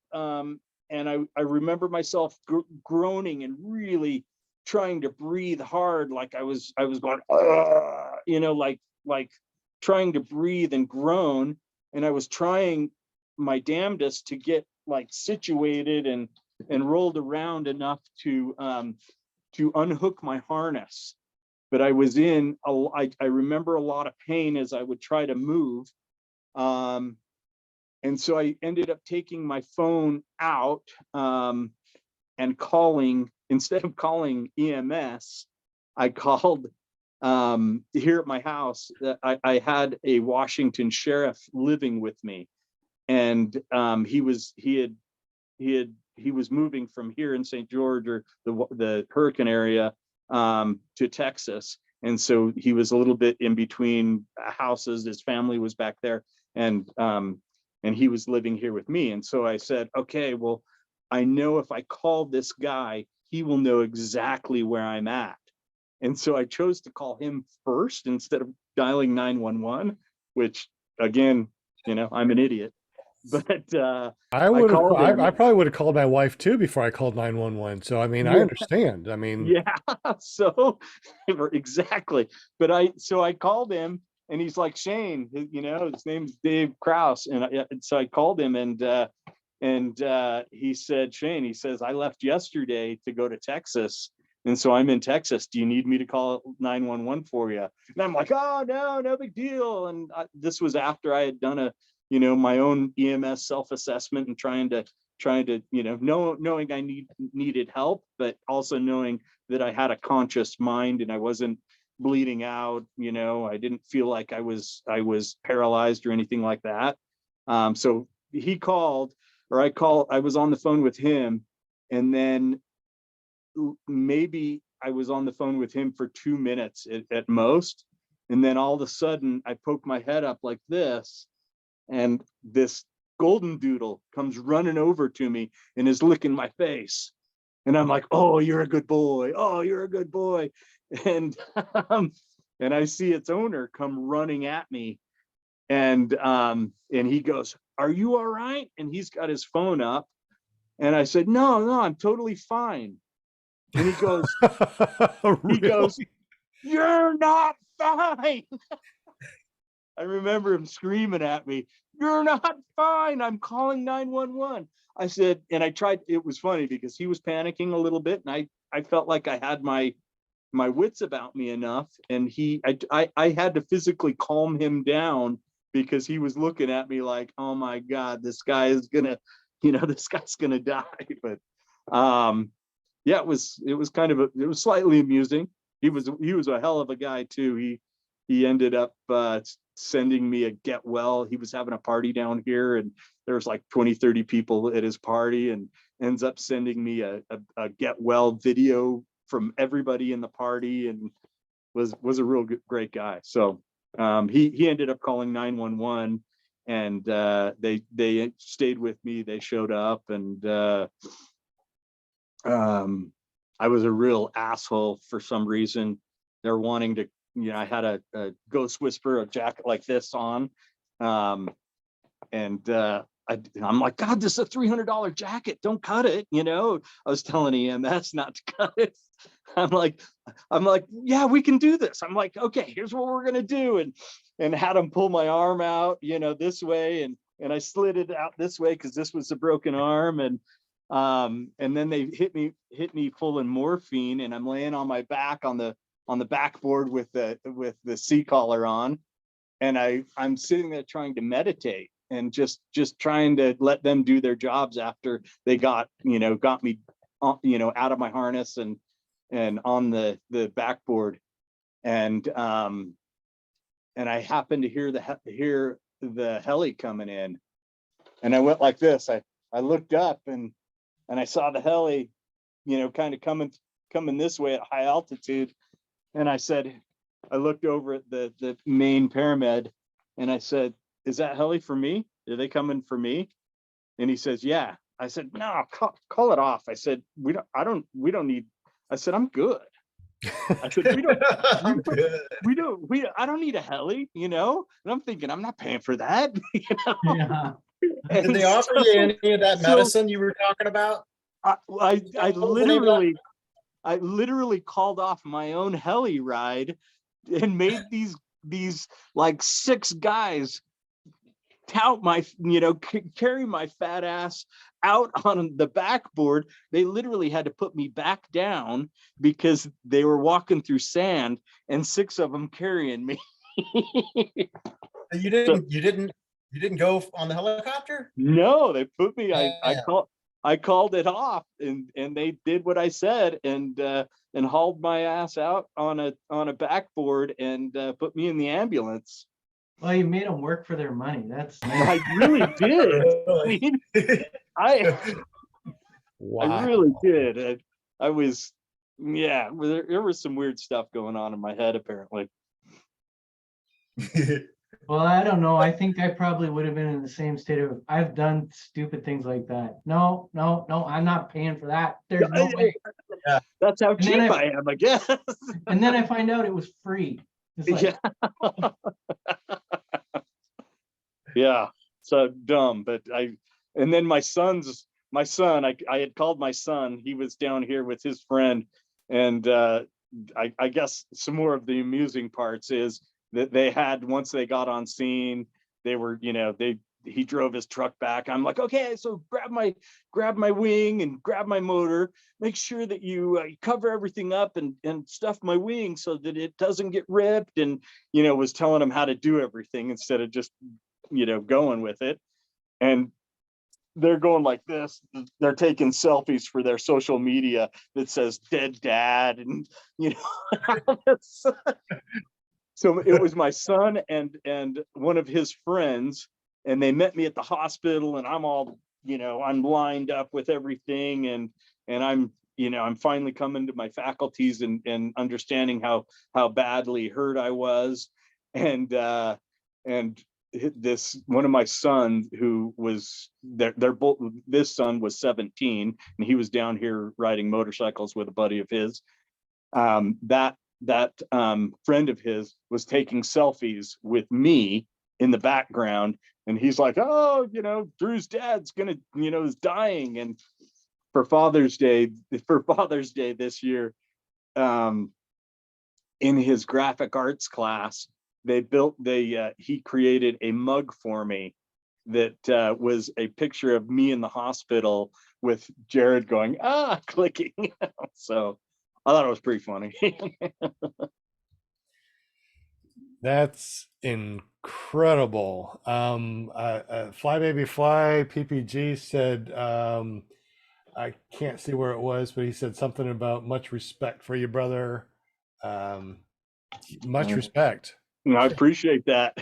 and I remember myself groaning and really trying to breathe hard, like I was going, like trying to breathe and groan, and I was trying my damnedest to get like situated and rolled around enough to unhook my harness. But I was I remember a lot of pain as I would try to move. And so I ended up taking my phone out and calling, instead of calling EMS, I called here at my house. I had a Washington sheriff living with me, and he was moving from here in St. George, or the hurricane area, to Texas. And so he was a little bit in between houses. His family was back there, and he was living here with me. And so I said, okay, well, I know if I call this guy, he will know exactly where I'm at. And so I chose to call him first instead of dialing 911, which again, I'm an idiot. But I probably would have called my wife too before I called 911. So I mean, I understand. I mean, yeah. So exactly. But I called him, and he's like, Shane, his name's Dave Kraus, and so I called him, and he said, Shane, he says, I left yesterday to go to Texas, and so I'm in Texas. Do you need me to call 911 for you? And I'm like, oh, no big deal. And this was after I had done my own EMS self-assessment, and trying to knowing I needed help, but also knowing that I had a conscious mind and I wasn't bleeding out. I didn't feel like I was paralyzed or anything like that. So he called, or I was on the phone with him, and then maybe I was on the phone with him for 2 minutes at most. And then all of a sudden I poked my head up like this, and this golden doodle comes running over to me and is licking my face. And I'm like, oh, you're a good boy. Oh, you're a good boy. And and I see its owner come running at me. And he goes, are you all right? And he's got his phone up. And I said, no, I'm totally fine. And he goes, really? You're not fine. I remember him screaming at me, you're not fine. I'm calling 911. I said, and I tried, it was funny because he was panicking a little bit, and I felt like I had my wits about me enough. And I had to physically calm him down, because he was looking at me like, oh my God, this guy is gonna, this guy's gonna die. But yeah, it was it was slightly amusing. He was a hell of a guy too. He ended up sending me a get well. He was having a party down here, and there was like 20-30 people at his party, and ends up sending me a get well video from everybody in the party, and was a real great guy. So he ended up calling 911, and they stayed with me. They showed up, and I was a real asshole for some reason. They're wanting to, I had a Ghost Whisperer, a jacket like this on, and I'm like, God, this is a $300 jacket. Don't cut it. I was telling EMS not to cut it. I'm like, yeah, we can do this. I'm like, okay, here's what we're gonna do, and had them pull my arm out, this way, and I slid it out this way because this was a broken arm, and then they hit me full of morphine, and I'm laying on my back on the backboard with the C-collar on, and I'm sitting there trying to meditate and just trying to let them do their jobs after they got me out of my harness and on the backboard, and I happened to hear the heli coming in, and I went like this. I looked up and I saw the heli, kind of coming this way at high altitude, and I looked over at the main paramed, and I said, "Is that heli for me? Are they coming for me?" And he says, "Yeah." I said, "No, call it off." I said, we don't need. I said, "I'm good." I said, I don't need a heli, and I'm thinking, I'm not paying for that. Yeah. Did they offer you any of that medicine you were talking about? I literally called off my own heli ride and made these like 6 guys tout my, carry my fat ass out on the backboard. They literally had to put me back down because they were walking through sand, and 6 of them carrying me. You didn't go on the helicopter? No, they put me. I called it off, and they did what I said, and hauled my ass out on a backboard and put me in the ambulance. Well, you made them work for their money. That's nice. I really did. Wow. I really did. I was, yeah. There was some weird stuff going on in my head, apparently. Well, I don't know. I think I probably would have been in the same state of, I've done stupid things like that. No, I'm not paying for that. There's no way. Yeah. That's how And cheap then I am, I guess. And then I find out it was free. It's like, Yeah. Yeah. So dumb, but and then my son, I had called my son. He was down here with his friend, and I guess some more of the amusing parts is that they had, once they got on scene, they were, he drove his truck back. I'm like, okay, so grab my wing and grab my motor, make sure that you cover everything up and stuff my wing so that it doesn't get ripped, and was telling him how to do everything instead of just going with it. And they're going like this. They're taking selfies for their social media that says "dead dad," and so it was my son and one of his friends, and they met me at the hospital, and I'm all, I'm lined up with everything, and I'm finally coming to my faculties and understanding how badly hurt I was, and this one of my sons, who was they're both, this son was 17, and he was down here riding motorcycles with a buddy of his. That friend of his was taking selfies with me in the background, and he's like, "Oh, Drew's dad's gonna, is dying." And for Father's Day this year, in his graphic arts class, he created a mug for me that was a picture of me in the hospital with Jared going, clicking. So I thought it was pretty funny. That's incredible. Fly Baby Fly PPG said, I can't see where it was, but he said something about much respect for you, brother. Much respect. I appreciate that.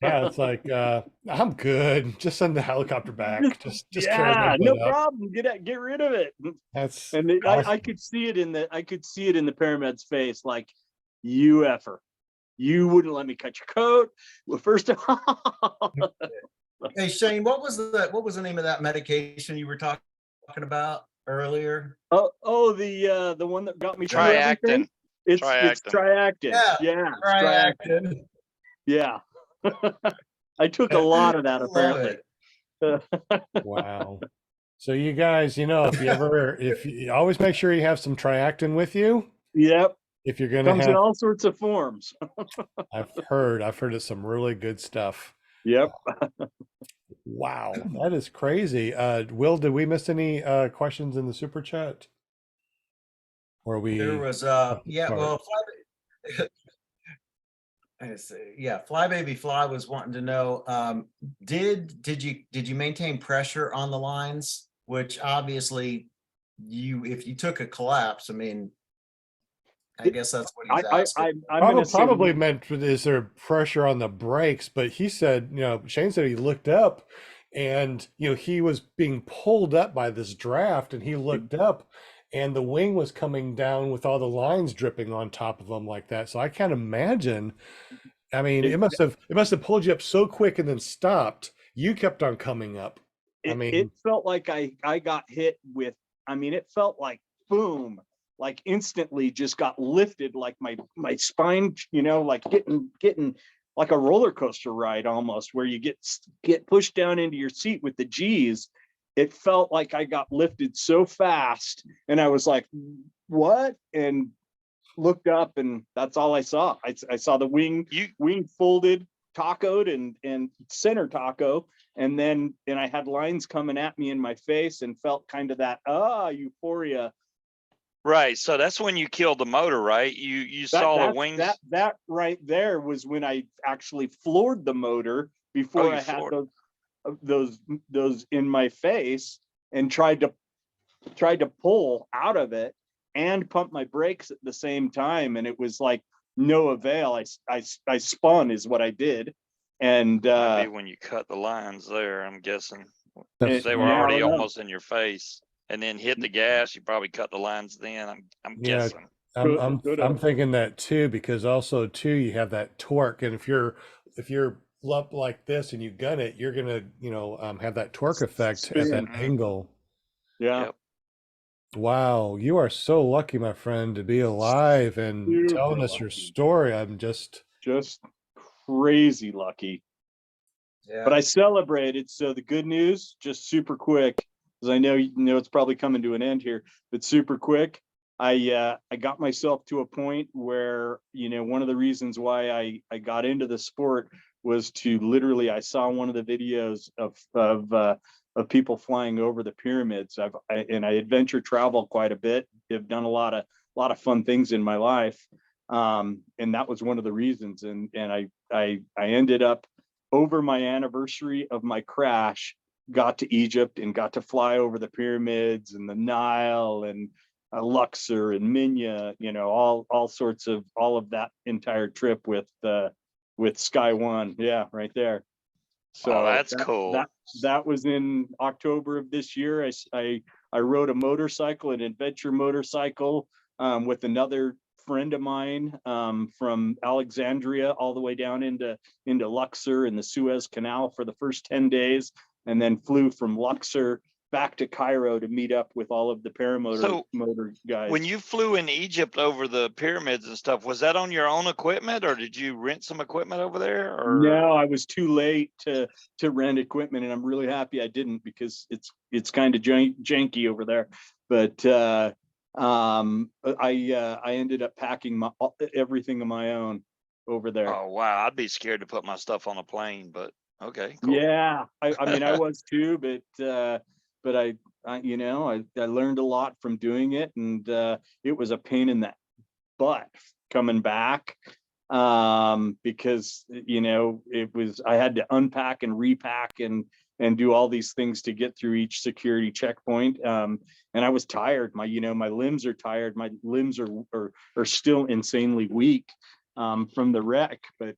Yeah, it's like, I'm good. Just send the helicopter back. Just carry my yeah, butt no up. problem. Get rid of it. That's And awesome. I could see it in the paramed's face, like, you effer. you wouldn't let me cut your coat. Well, first of all, Hey, Shane, what was the name of that medication you were talking about earlier? the one that got me through everything. Triactin. It's Triactin. Triactin. Yeah, Yeah, it's Triactin. Yeah. I took a lot of that I love apparently. it. Wow. So you guys, if you always make sure you have some Triactin with you, Yep. if you're going to Comes in have, all sorts of forms. I've heard it's some really good stuff. Yep. Wow. That is crazy. Will, did we miss any questions in the super chat? Or we, There was yeah, Sorry. well, Fly Baby Fly was wanting to know, did you maintain pressure on the lines? Which obviously if you took a collapse, I mean, I guess that's what he's asking. I'm gonna say Probably meant, is there pressure on the brakes? But he said, Shane said he looked up and, he was being pulled up by this draft and he looked up and the wing was coming down with all the lines dripping on top of him like that. So I can't imagine. I mean, it must have pulled you up so quick and then stopped. You kept on coming up. it felt like I got hit with, it felt like boom, like instantly just got lifted, like my spine, like getting like a roller coaster ride almost, where you get pushed down into your seat with the G's. It felt like I got lifted so fast and I was like, what? And looked up and that's all I saw. I saw the wing folded, tacoed and center taco. And I had lines coming at me in my face and felt kind of that euphoria. Right. So that's when you killed the motor, right? You saw the wings. That right there was when I actually floored the motor before I had those in my face and tried to pull out of it and pump my brakes at the same time. And it was like no avail. I spun is what I did. And maybe when you cut the lines there, I'm guessing they were already almost in your face. And then hit the gas, you probably cut the lines then. I'm guessing. I'm thinking that too, because also too, you have that torque. And if you're up like this and you gun it, you're gonna, have that torque effect at that angle. Yeah. Yep. Wow, you are so lucky, my friend, to be alive and Super telling us your lucky. story. I'm just crazy lucky. Yeah. But I celebrated. So the good news, just super quick, because I know it's probably coming to an end here, but super quick. I got myself to a point where, one of the reasons why I got into the sport was to literally, I saw one of the videos of people flying over the pyramids. I adventure travel quite a bit. I've done a lot of fun things in my life. And that was one of the reasons. And I ended up, over my anniversary of my crash, got to Egypt and got to fly over the pyramids and the Nile and Luxor and Minya, all sorts of all of that entire trip with Sky One. Yeah, right there. So that's cool. That was in October of this year. I rode a motorcycle, an adventure motorcycle, with another friend of mine, from Alexandria all the way down into Luxor and the Suez Canal for the first 10 days, and then flew from Luxor back to Cairo to meet up with all of the paramotor guys. When you flew in Egypt over the pyramids and stuff, was that on your own equipment or did you rent some equipment over there? Or no, I was too late to rent equipment, and I'm really happy I didn't, because it's kind of janky over there. But I ended up packing everything of my own over there. Oh wow, I'd be scared to put my stuff on a plane, but okay, cool. Yeah, I was too, but I learned a lot from doing it, and it was a pain in the butt coming back, because I had to unpack and repack and do all these things to get through each security checkpoint, and I was tired. My limbs are tired. My limbs are still insanely weak from the wreck, but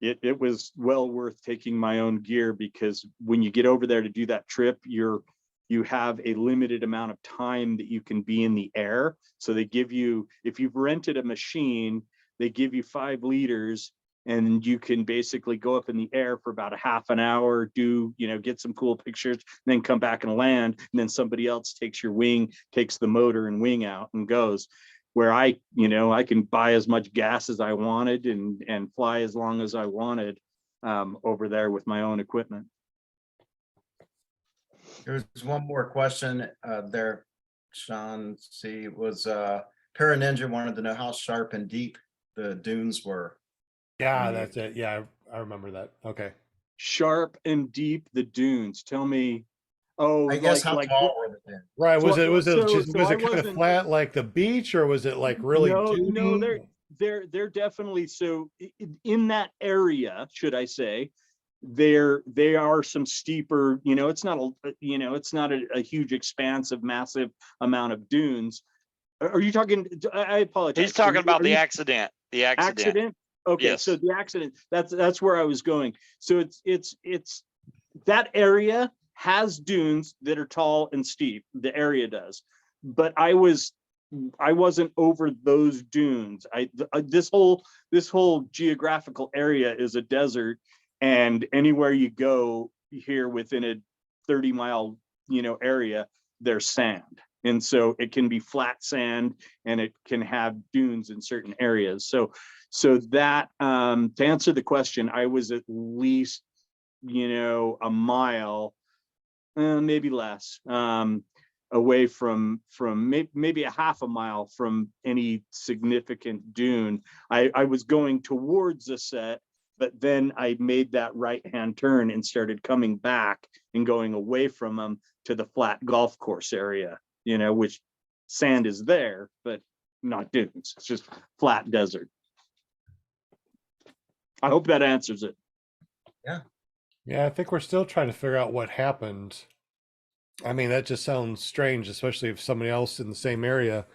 it was well worth taking my own gear, because when you get over there to do that trip, you have a limited amount of time that you can be in the air. So they give you, if you've rented a machine, They give you 5 liters, and you can basically go up in the air for about a half an hour, do, get some cool pictures, then come back and land. And then somebody else takes your wing, takes the motor and wing out and goes. Where I can buy as much gas as I wanted and fly as long as I wanted over there with my own equipment. There's one more question there, Sean. See, was Para Ninja wanted to know how sharp and deep the dunes were. Yeah, that's it. Yeah, I remember that. Okay. Sharp and deep the dunes. Tell me. Oh, I guess how tall were the dunes? Right. Was So- it was it so- just so was I it kind of wasn't- flat like the beach, or was it like really No, duny? they're definitely, so in that area, should I say, they are some steeper, it's not a huge expanse of massive amount of dunes. Are you talking, I apologize. He's talking about Are the you- accident. The accident. accident? Okay, so Yes. the accident, that's where I was going. So it's that area has dunes that are tall and steep. The area does, but I wasn't over those dunes. This whole geographical area is a desert, and anywhere you go here within a 30-mile area, there's sand. And so it can be flat sand and it can have dunes in certain areas. So that to answer the question, I was at least a mile, maybe less, away from maybe a half a mile from any significant dune. I was going towards the set, but then I made that right-hand turn and started coming back and going away from them to the flat golf course area, which sand is there, but not dunes. It's just flat desert. I hope that answers it. Yeah, I think we're still trying to figure out what happened. I mean, that just sounds strange, especially if somebody else in the same area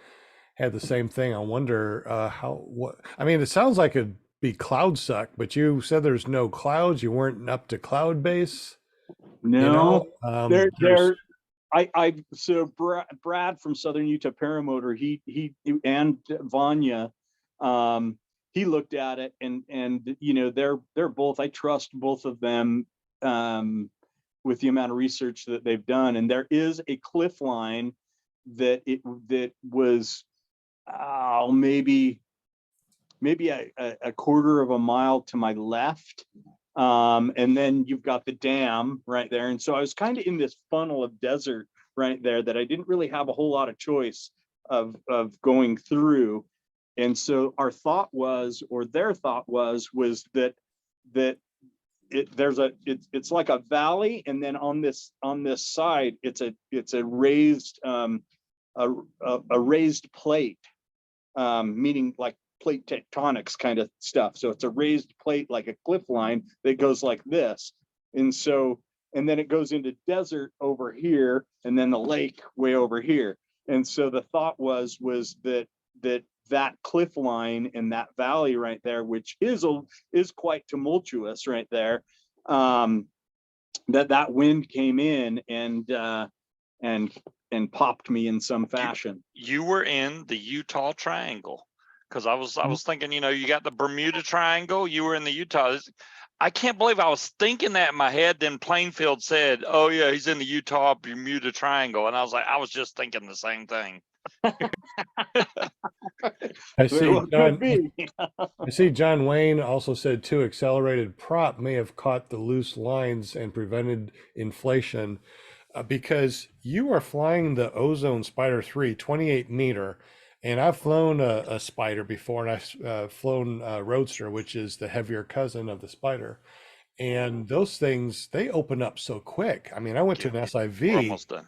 had the same thing. I wonder I mean, it sounds like it'd be cloud suck, but you said there's no clouds. You weren't up to cloud base. No, There's- so Brad from Southern Utah Paramotor, he and Vanya, he looked at it and they're both, I trust both of them with the amount of research that they've done. And there is a cliff line that was maybe a quarter of a mile to my left. And then you've got the dam right there. And so I was kind of in this funnel of desert right there that I didn't really have a whole lot of choice of going through. And so our thought was, or their thought was that it's like a valley, and then on this side it's a raised a raised plate, meaning like plate tectonics kind of stuff. So it's a raised plate like a cliff line that goes like this. And then it goes into desert over here, and then the lake way over here. And so the thought was that cliff line and that valley right there, which is quite tumultuous right there, that wind came in and popped me in some fashion. You were in the Utah Triangle, because I was thinking, you got the Bermuda Triangle. You were in the Utah. I can't believe I was thinking that in my head. Then Plainfield said, "Oh yeah, he's in the Utah Bermuda Triangle," and I was like, I was just thinking the same thing. I see. Well, could be. I see John Wayne also said too, accelerated prop may have caught the loose lines and prevented inflation, because you are flying the Ozone Spider 3 28 meter, and I've flown a Spider before, and I've flown a Roadster, which is the heavier cousin of the Spider. And those things, they open up so quick. I mean, I went to an We're SIV. almost done.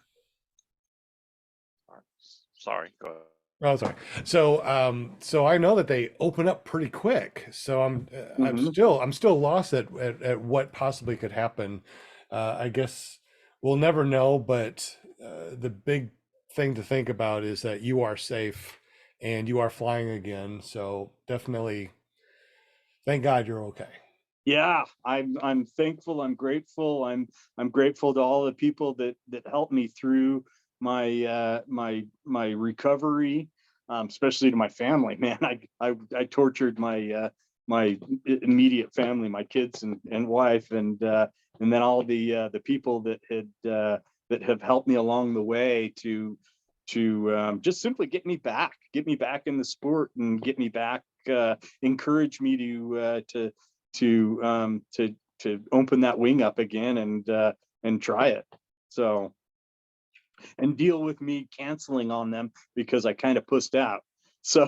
Sorry, go ahead. Oh, sorry. So I know that they open up pretty quick. So I'm still lost at what possibly could happen. I guess we'll never know, but the big thing to think about is that you are safe and you are flying again. So definitely, thank God you're okay. Yeah, I'm thankful. I'm grateful. I'm grateful to all the people that helped me through my recovery. especially to my family, man. I tortured my my immediate family, my kids and wife, and then all the people that have helped me along the way to just simply get me back in the sport and get me back, encourage me to open that wing up again and try it. So, and deal with me canceling on them because I kind of pussed out. So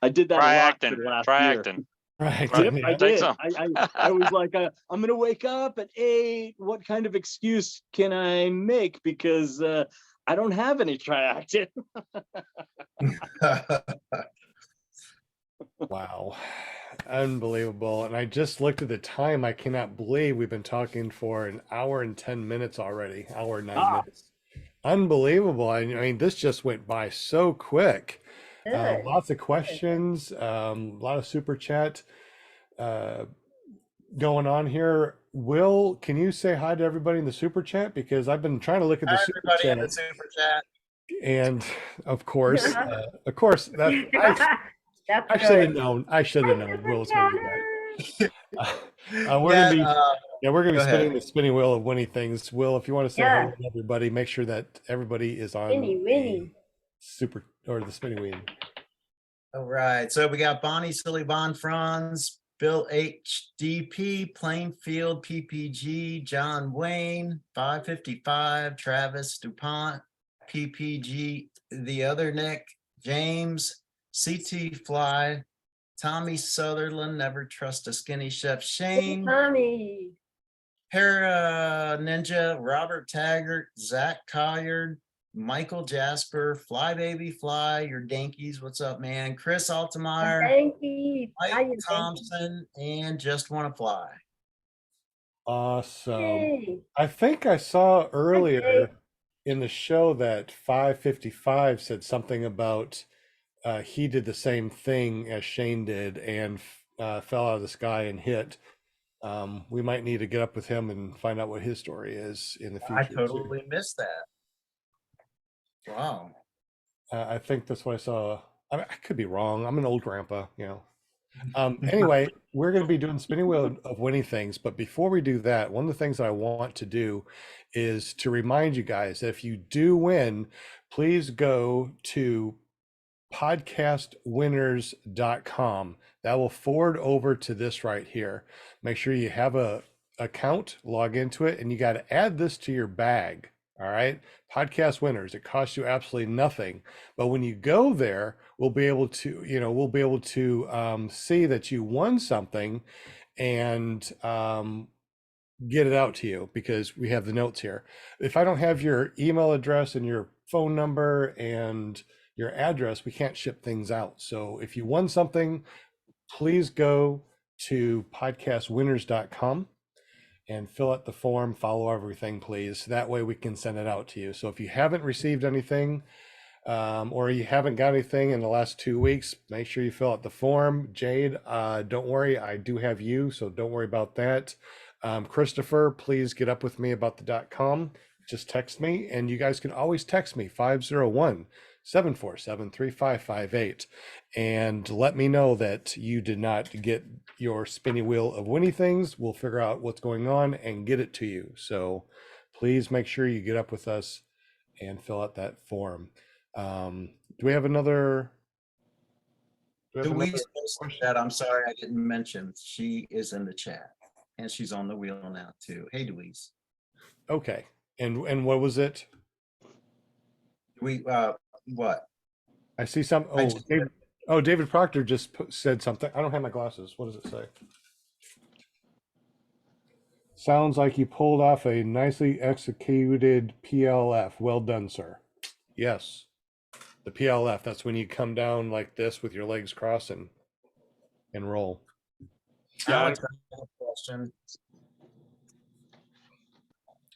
I did that Try a lot acting, for the last try year. acting. Right. Yep, Yeah. I Take did. some. I was like, I'm gonna wake up at 8. What kind of excuse can I make? Because I don't have any triactin. Wow. Unbelievable. And I just looked at the time. I cannot believe we've been talking for an hour and 10 minutes already, hour and 9 minutes. Unbelievable. I mean, this just went by so quick. Good. Lots of questions, a lot of super chat going on here. Will, can you say hi to everybody in the super chat? Because I've been trying to look at the Hi, super everybody in chat. the super chat. And of course, that That's I should have good. known. I should have known Will was going to do that. We're Yeah, gonna be yeah, we're gonna go be spinning ahead. the spinning wheel of winning things. Will, if you want to say Yeah. hello to everybody, make sure that everybody is on Winnie, Winnie. the super or the spinning wheel. All right, so we got Bonnie Sullivan Franz, Bill HDP, Plainfield PPG, John Wayne, 555, Travis DuPont, PPG, the other Nick, James, CT Fly, Tommy Sutherland, Never Trust a Skinny Chef, Hey, Shane, Tommy. Para Ninja, Robert Taggart, Zach Colliard, Michael Jasper, Fly Baby Fly, your Dankies, what's up, man? Chris Altemeyer, Thank you. How Mike you Thompson, and Just Want to Fly. Awesome. Hey. I think I saw Dave. earlier in the show that 555 said something about he did the same thing as Shane did and fell out of the sky and hit. We might need to get up with him and find out what his story is in the future. I too. totally missed that. Wow. I think that's what I saw. I could be wrong. I'm an old grandpa, you know. Anyway, we're going to be doing spinning wheel of winning things, but before we do that, one of the things that I want to do is to remind you guys that if you do win, please go to podcastwinners.com. That will forward over to this right here. Make sure you have a account, log into it, and you got to add this to your bag. All right. Podcast winners. It costs you absolutely nothing. But when you go there, we'll be able to see that you won something and get it out to you because we have the notes here. If I don't have your email address and your phone number and your address, we can't ship things out. So if you won something, please go to podcastwinners.com and fill out the form, follow everything, please. That way we can send it out to you. So if you haven't received anything or you haven't got anything in the last 2 weeks, make sure you fill out the form. Jade, don't worry, I do have you, so don't worry about that. Christopher, please get up with me about the .com. Just text me, and you guys can always text me 501-747-3558 and let me know that you did not get your spinning wheel of winning things. We'll figure out what's going on and get it to you. So please make sure you get up with us and fill out that form. Do we have another? Louise posted that. I'm sorry I didn't mention. She is in the chat and she's on the wheel now too. Hey, Louise. Okay. And what was it? What? I see some. David Proctor just said something. I don't have my glasses. What does it say? Sounds like you pulled off a nicely executed PLF. Well done, sir. Yes. The PLF, that's when you come down like this with your legs crossed and roll. Alex, I have a question.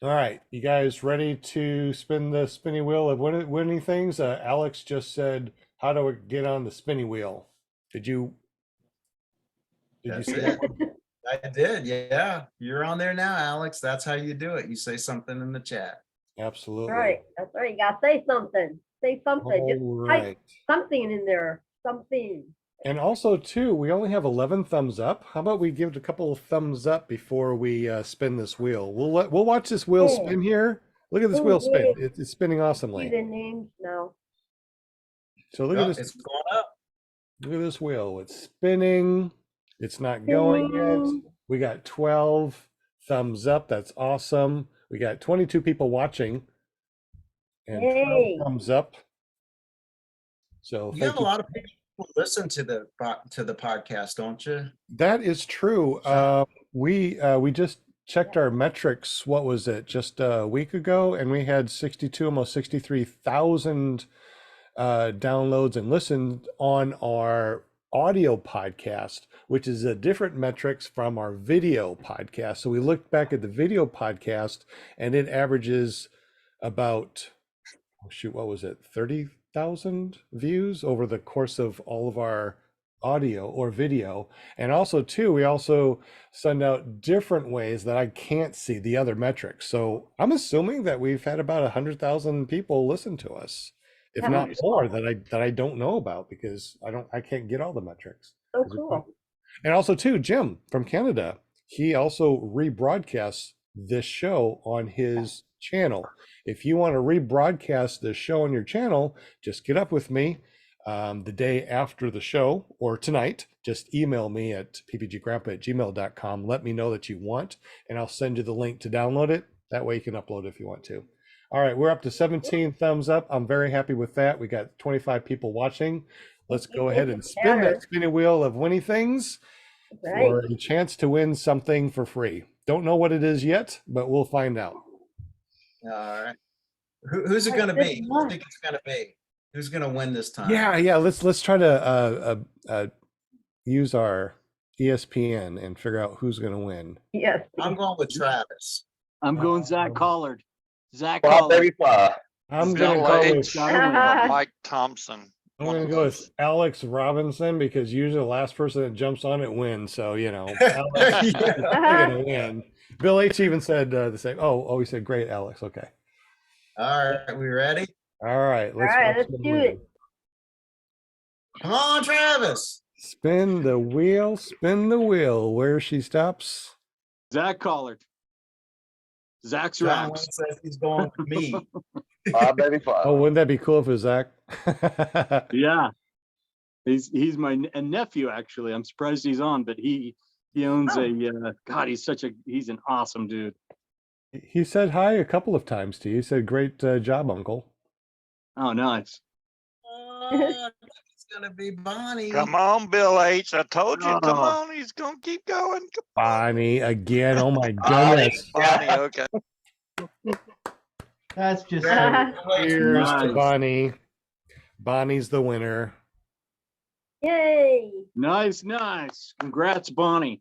All right, you guys ready to spin the spinning wheel of winning things? Alex just said, how do I get on the spinning wheel? Did you That's see it. that one? I did. Yeah. You're on there now, Alex. That's how you do it. You say something in the chat. Absolutely. Right, that's right. You gotta say something. Say something. Just All type right. something in there. Something. And also, too, we only have 11 thumbs up. How about we give it a couple of thumbs up before we spin this wheel? We'll watch this wheel Yeah. spin here. Look at this Ooh, wheel spin. yay. It's spinning See awesomely. the names now. So look at Oh, this. it's going up. Look at this wheel. It's spinning. It's not going yet. Ding. We got 12 thumbs up. That's awesome. We got 22 people watching and 12 Yay. thumbs up. So You thank have a lot of people who listen to the podcast, don't you? That is true. We just checked our metrics. What was it? Just a week ago, and we had 62, almost 63,000 downloads and listened on our audio podcast, which is a different metrics from our video podcast. So we looked back at the video podcast, and it averages about, oh shoot, what was it? 30,000 views over the course of all of our audio or video. And also too, we also send out different ways that I can't see the other metrics. So I'm assuming that we've had about 100,000 people listen to us, if That not was more, that I don't know about, because I can't get all the metrics. So cool. And also too, Jim from Canada, he also rebroadcasts this show on his channel. If you want to rebroadcast this show on your channel, just get up with me the day after the show or tonight. Just email me at ppggrandpa@gmail.com. Let me know that you want, and I'll send you the link to download it. That way you can upload it if you want to. All right, we're up to 17 thumbs up. I'm very happy with that. We got 25 people watching. Let's go ahead and spin that spinning wheel of winning things Right. for a chance to win something for free. Don't know what it is yet, but we'll find out. All right. Who's it going to be? Who do you think it's going to be? Who's going to win this time? Yeah. Let's try to use our ESPN and figure out who's going to win. Yes. I'm going with Travis. I'm going Zach Collard. Zach Fly, Collard. baby, fly. I'm Bill gonna go H. with Mike Thompson. I'm gonna go with Alex Robinson, because usually the last person that jumps on it wins. So Alex is gonna win. Bill H even said the same. Oh, he said great, Alex. Okay. All right, we ready? All right. All right, watch let's the do wheel. it. Come on, Travis. Spin the wheel. Spin the wheel. Where she stops. Zach Collard. Zach's John Wayne Raps. says he's going with me. Fly, baby, fly. Oh, wouldn't that be cool if it was Zach? Yeah. He's my nephew, actually. I'm surprised he's on, but he owns a God, he's an awesome dude. He said hi a couple of times to you. He said, "Great job, Uncle." Oh, nice. It's going to be Bonnie. Come on, Bill H. I told you. Come Oh. on. He's going to keep going. Bonnie again. Oh my goodness. Bonnie, okay. That's just so Cheers to Nice. Bonnie. Bonnie's the winner. Yay. Nice. Congrats, Bonnie.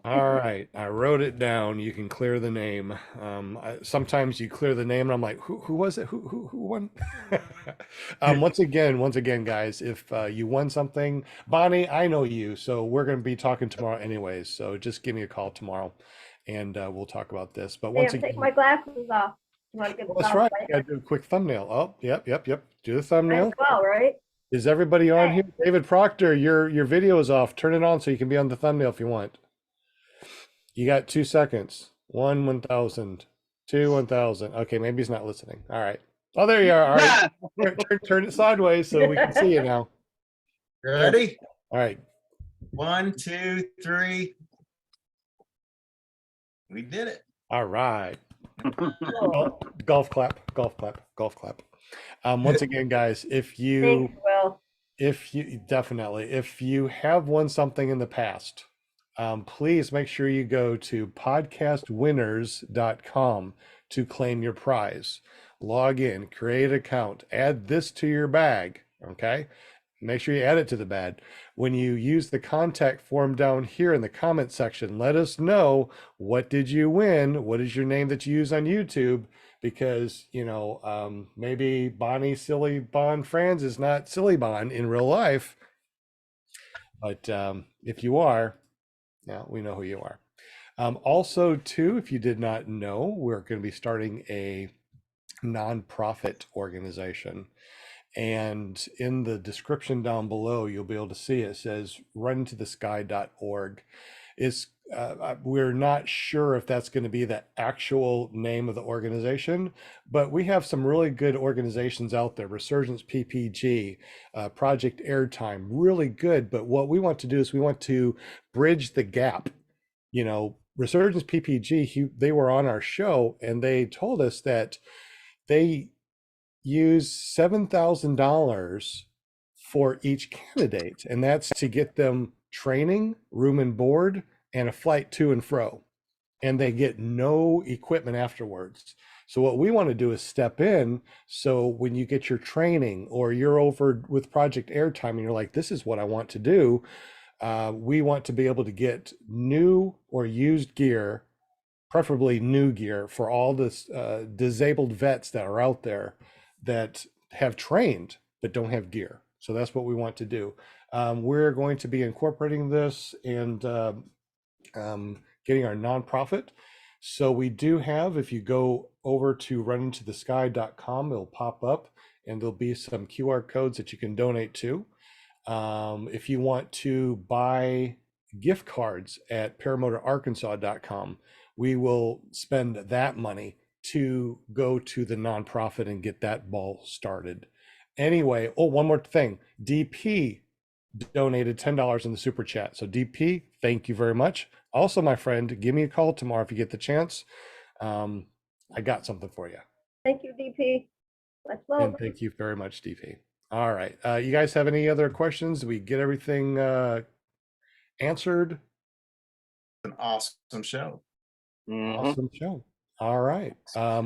All right, I wrote it down. You can clear the name. Sometimes you clear the name, and I'm like, who was it? Who won? Once again, guys, if you won something, Bonnie, I know you, so we're going to be talking tomorrow anyways. So just give me a call tomorrow, and we'll talk about this. But once Damn, again, take my glasses off. You want to get the that's right. You got to do a quick thumbnail. Oh, yep. Do the thumbnail. Well, right? Is everybody on here? David Proctor, your video is off. Turn it on so you can be on the thumbnail if you want. You got 2 seconds. 1,000. 1,000. Okay, maybe he's not listening. All right. Oh, there you are. All right. Turn it sideways so we can see you now. Ready? All right. 1, 2, 3. We did it. All right. Oh, Golf clap. Once again, guys, if you thanks, Will. if you have won something in the past, please make sure you go to podcastwinners.com to claim your prize. Log in, create an account, add this to your bag. Okay. Make sure you add it to the bag. When you use the contact form down here in the comment section, let us know, what did you win? What is your name that you use on YouTube? Because, maybe Bonnie Silly Bon Franz is not Silly Bon in real life. But if you are, now we know who you are. Also, too, if you did not know, we're going to be starting a nonprofit organization. And in the description down below, you'll be able to see it says runtothesky.org. We're not sure if that's going to be the actual name of the organization, but we have some really good organizations out there. Resurgence PPG, Project Airtime, really good. But what we want to do is we want to bridge the gap. You know, Resurgence PPG, they were on our show and they told us that they use $7,000 for each candidate, and that's to get them training, room and board, and a flight to and fro. And they get no equipment afterwards. So what we want to do is step in. So when you get your training or you're over with Project Airtime and you're like, this is what I want to do, we want to be able to get new or used gear, preferably new gear, for all this disabled vets that are out there that have trained but don't have gear. So that's what we want to do. We're going to be incorporating this and getting our nonprofit. So we do have, if you go over to runintothesky.com, it'll pop up and there'll be some QR codes that you can donate to. If you want to buy gift cards at paramotorarkansas.com, we will spend that money to go to the nonprofit and get that ball started. Anyway, oh, one more thing. DP donated $10 in the super chat. So DP, thank you very much. Also, my friend, give me a call tomorrow if you get the chance. I got something for you. Thank you, DP. Let's love. And thank you very much, DP. All right. You guys have any other questions? Did we get everything answered? An awesome show. Awesome show. All right.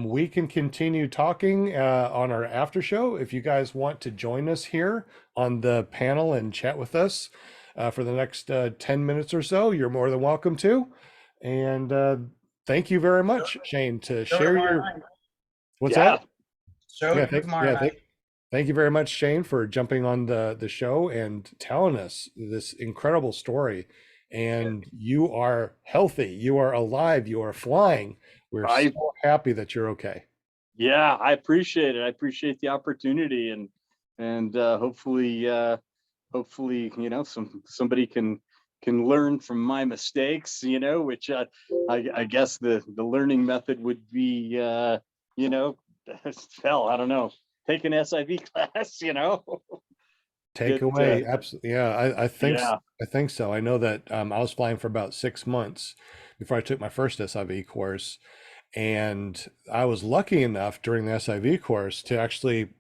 We can continue talking on our after show. If you guys want to join us here on the panel and chat with us for the next 10 minutes or so, you're more than welcome to. And thank you very much, Shane, to share your... What's that? Show tomorrow night. Thank you very much, Shane, for jumping on the show and telling us this incredible story. And you are healthy, you are alive, you are flying. We're so happy that you're okay. Yeah, I appreciate it. I appreciate the opportunity, and hopefully, you know, somebody can learn from my mistakes. You know, which I guess the learning method would be, you know, hell, I don't know, take an SIV class. You know. Take away, absolutely. Yeah, I think so. I know that I was flying for about 6 months before I took my first SIV course, and I was lucky enough during the SIV course to actually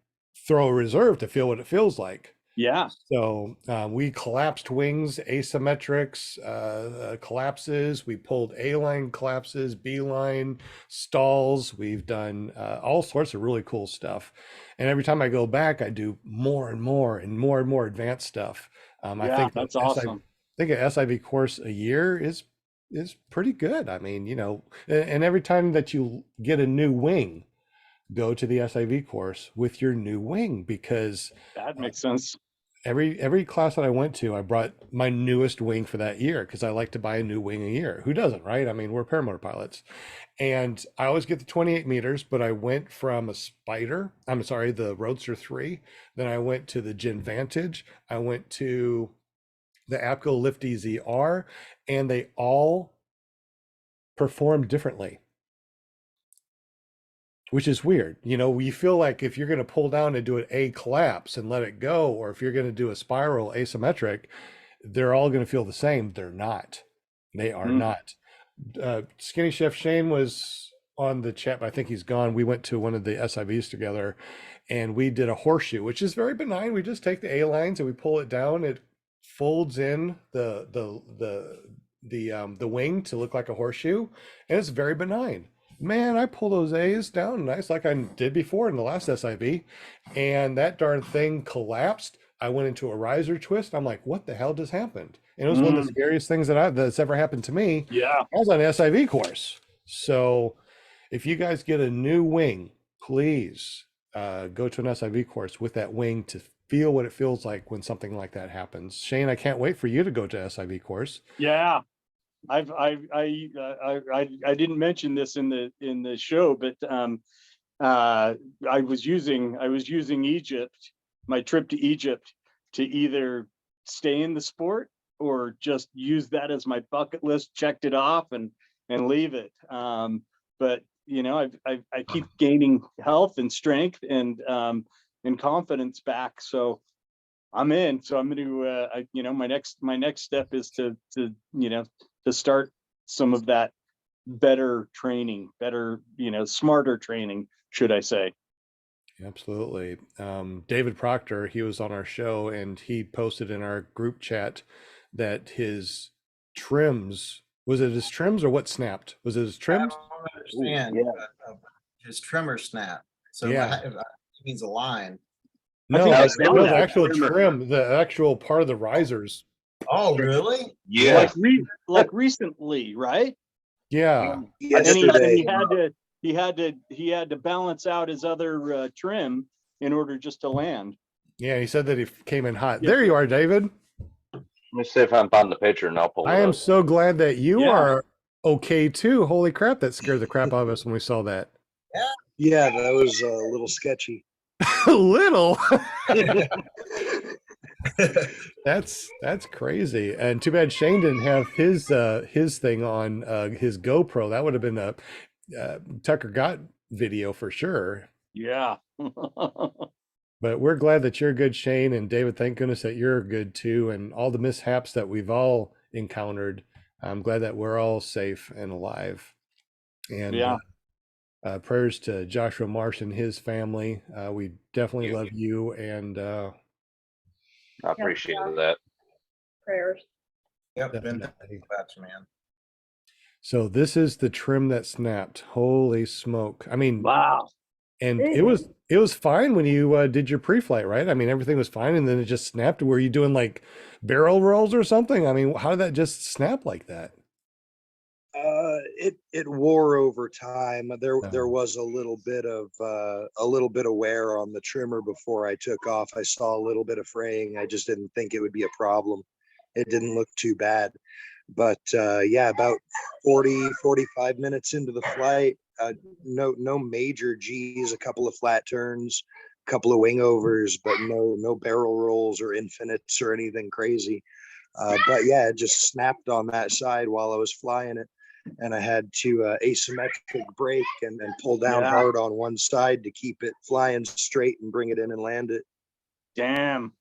throw a reserve to feel what it feels like. Yeah. So we collapsed wings, asymmetrics, collapses. We pulled A-line collapses, B-line stalls. We've done all sorts of really cool stuff. And every time I go back, I do more and more and more and more advanced stuff. I think that's awesome. I think an SIV course a year is pretty good. I mean, you know, and every time that you get a new wing, go to the SIV course with your new wing, because that makes sense. Every class that I went to, I brought my newest wing for that year because I like to buy a new wing a year. Who doesn't, right? I mean, we're paramotor pilots. And I always get the 28 meters, but I went from a Spider, I'm sorry, the Roadster 3. Then I went to the Gen Vantage. I went to the APCO Lift EZR, and they all perform differently, which is weird. You know, you feel like if you're going to pull down and do an A collapse and let it go, or if you're going to do a spiral asymmetric, they're all going to feel the same. They're not. They are not. Skinny Chef Shane was on the chat, but I think he's gone. We went to one of the SIVs together and we did a horseshoe, which is very benign. We just take the A lines and we pull it down. It folds in the wing to look like a horseshoe, and it's very benign. Man, I pull those A's down nice like I did before in the last SIV, and that darn thing collapsed. I went into a riser twist. I'm like, what the hell just happened? And it was one of the scariest things that's ever happened to me. Yeah. I was on an SIV course. So if you guys get a new wing, please go to an SIV course with that wing to feel what it feels like when something like that happens. Shane, I can't wait for you to go to SIV course. Yeah. I didn't mention this in the show, but I was using Egypt, my trip to Egypt, to either stay in the sport or just use that as my bucket list, checked it off and leave it. But you know, I keep gaining health and strength and confidence back. So I'm in. So I'm going to, you know, my next step is to you know, to start some of that better training, you know, smarter training, should I say. Absolutely. David Proctor, he was on our show and he posted in our group chat that his trims, was it his trims or what snapped? Was it his trims? I don't understand. His trimmer snap. So Yeah. it means a line. No, think I I saw no, the that. actual trim, the actual part of the risers. Oh, really? Yeah. Like recently, right? Yeah. And Yesterday. he had to balance out his other trim in order just to land. Yeah, he said that he came in hot. Yeah. There you are, David. Let me see if I can find the picture and I'll pull it I am up. so glad that you Yeah. are okay too. Holy crap, that scared the crap out of us when we saw that. Yeah, that was a little sketchy. Little. That's crazy. And too bad Shane didn't have his thing on his GoPro. That would have been a Tucker got video for sure. Yeah. But we're glad that you're good, Shane, and David. Thank goodness that you're good too. And all the mishaps that we've all encountered, I'm glad that we're all safe and alive. And Yeah. prayers to Joshua Marsh and his family. We definitely love you, and I appreciate that. Prayers. Yep, been definitely. that's man. So this is the trim that snapped. Holy smoke! I mean, Wow. and it was fine when you did your pre-flight, right? I mean, everything was fine, and then it just snapped. Were you doing like barrel rolls or something? I mean, how did that just snap like that? It wore over time. There Oh. was a little bit of wear on the trimmer before I took off. I saw a little bit of fraying. I just didn't think it would be a problem. It didn't look too bad. But yeah, about 45 minutes into the flight, no major G's, a couple of flat turns, a couple of wing overs, but no barrel rolls or infinites or anything crazy. But yeah, it just snapped on that side while I was flying it. And I had to asymmetric brake and pull down hard on one side to keep it flying straight and bring it in and land it. Damn.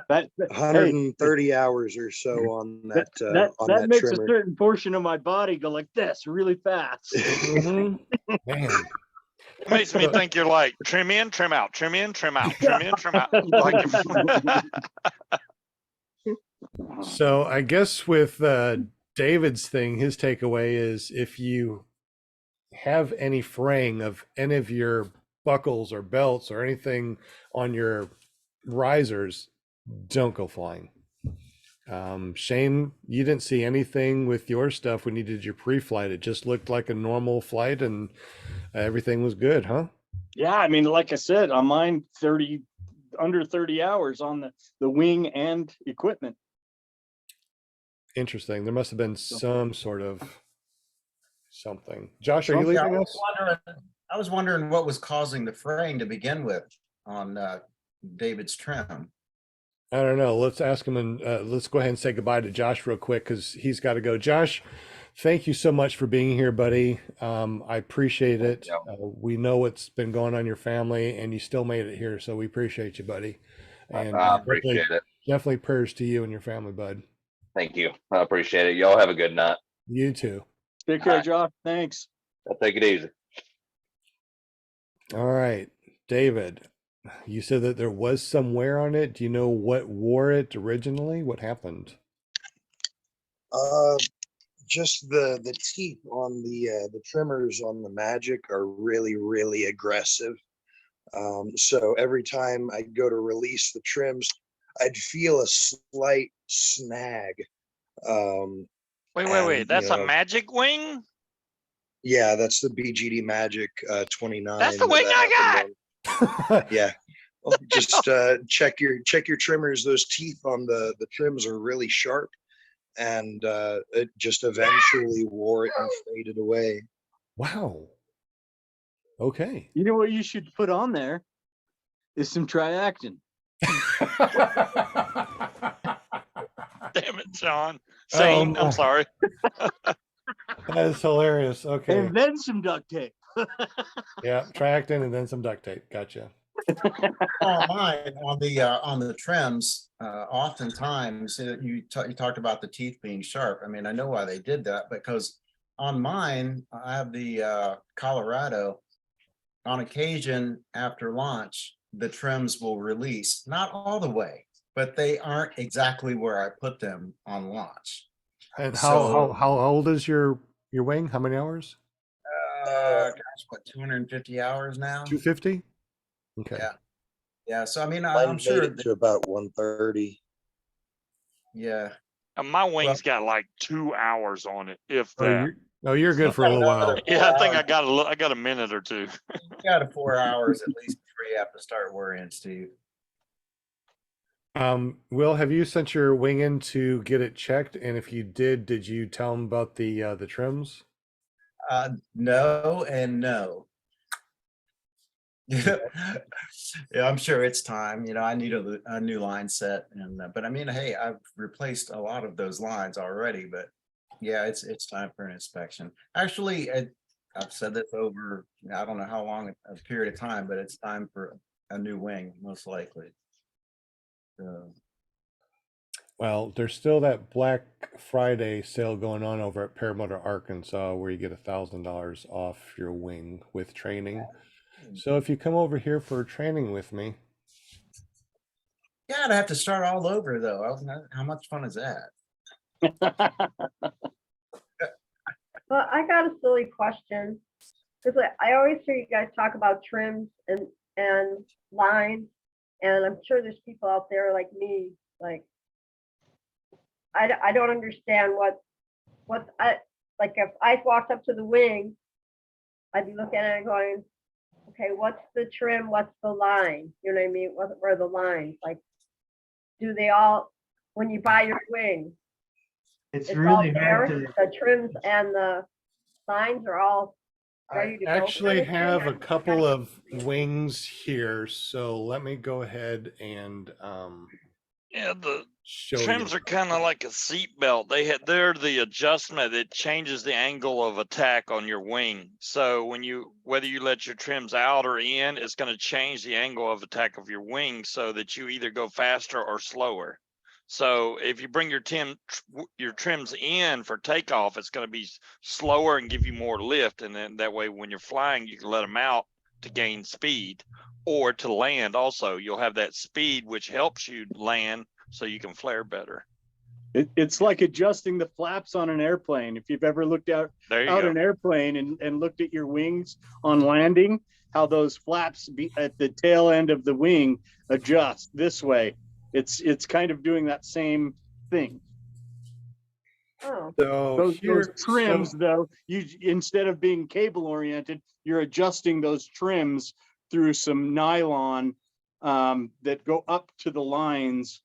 That 130 hours or so on that that makes trimmer. a certain portion of my body go like this really fast. Man. It makes me think you're like trim in, trim out, trim in, trim out, trim in, trim out. Like So I guess with David's thing, his takeaway is if you have any fraying of any of your buckles or belts or anything on your risers, don't go flying. Shane, you didn't see anything with your stuff when you did your pre-flight. It just looked like a normal flight and everything was good, huh? Yeah, I mean, like I said, on mine, under 30 hours on the wing and equipment. Interesting. There must have been some sort of something. Josh, are you leaving us? I was wondering what was causing the fraying to begin with on David's trim. I don't know. Let's ask him, and let's go ahead and say goodbye to Josh real quick because he's got to go. Josh, thank you so much for being here, buddy. I appreciate it. We know what's been going on in your family, and you still made it here, so we appreciate you, buddy. And I appreciate it. Definitely prayers to you and your family, bud. Thank you. I appreciate it. Y'all have a good night. You too. Take care, Josh. Thanks. I'll take it easy. All right, David, you said that there was some wear on it. Do you know what wore it originally? What happened? Just the teeth on the trimmers on the Magic are really aggressive. So every time I go to release the trims, I'd feel a slight snag. wait. That's a Magic wing? Yeah, that's the BGD Magic 29. That's the wing I got. Yeah. Well, just check your trimmers. Those teeth on the trims are really sharp, and it just eventually wore it and faded away. Wow. Okay. You know what you should put on there is some triactin. Damn it, John. Zane, my. I'm sorry. That is hilarious. Okay. And then some duct tape. Yeah, triactin and then some duct tape. Gotcha. Mine on the trims, oftentimes you talked about the teeth being sharp. I mean, I know why they did that, because on mine, I have the Colorado. On occasion, after launch, the trims will release, not all the way, but they aren't exactly where I put them on launch. And So- how old is your wing? How many hours? Gosh, what, 250 hours now? 250? Okay. Yeah. Yeah. So I mean, Mine I'm made sure. it to about 130. Yeah. My wing's got like 2 hours on it, if Oh, that. you're good for a little while. Yeah, I think I got a minute or two. You got 4 hours at least before you have to start worrying, Steve. Will, have you sent your wing in to get it checked? And if you did you tell them about the trims? No and no. Yeah, I'm sure it's time. You know, I need a new line set, and but I mean, hey, I've replaced a lot of those lines already. But yeah, it's time for an inspection. Actually, I've said this over I don't know how long a period of time, but it's time for a new wing, most likely. So, Well, there's still that Black Friday sale going on over at Paramotor, Arkansas, where you get $1,000 off your wing with training. So if you come over here for training with me, yeah, I'd have to start all over though. How much fun is that? Well, I got a silly question, because I always hear you guys talk about trims and lines, and I'm sure there's people out there like me, like, I don't understand what I, like, if I walked up to the wing, I'd be looking at it and going, okay, what's the trim, what's the line? You know what I mean? What are the lines? Like, do they all, when you buy your wing, It's it's all really there, hard to, the trims and the lines are all ready I to go? actually have a couple of wings here. So let me go ahead and Yeah, the show trims you. are kind of like a seat belt. They're the adjustment that changes the angle of attack on your wing. So whether you let your trims out or in, it's going to change the angle of attack of your wing so that you either go faster or slower. So if you bring your trims in for takeoff, it's going to be slower and give you more lift. And then that way, when you're flying, you can let them out to gain speed, or to land also. You'll have that speed, which helps you land so you can flare better. It's like adjusting the flaps on an airplane. If you've ever looked out an airplane and looked at your wings on landing, how those flaps at the tail end of the wing adjust this way. It's kind of doing that same thing. Oh, So Those here, trims, though, you, instead of being cable oriented, you're adjusting those trims through some nylon that go up to the lines,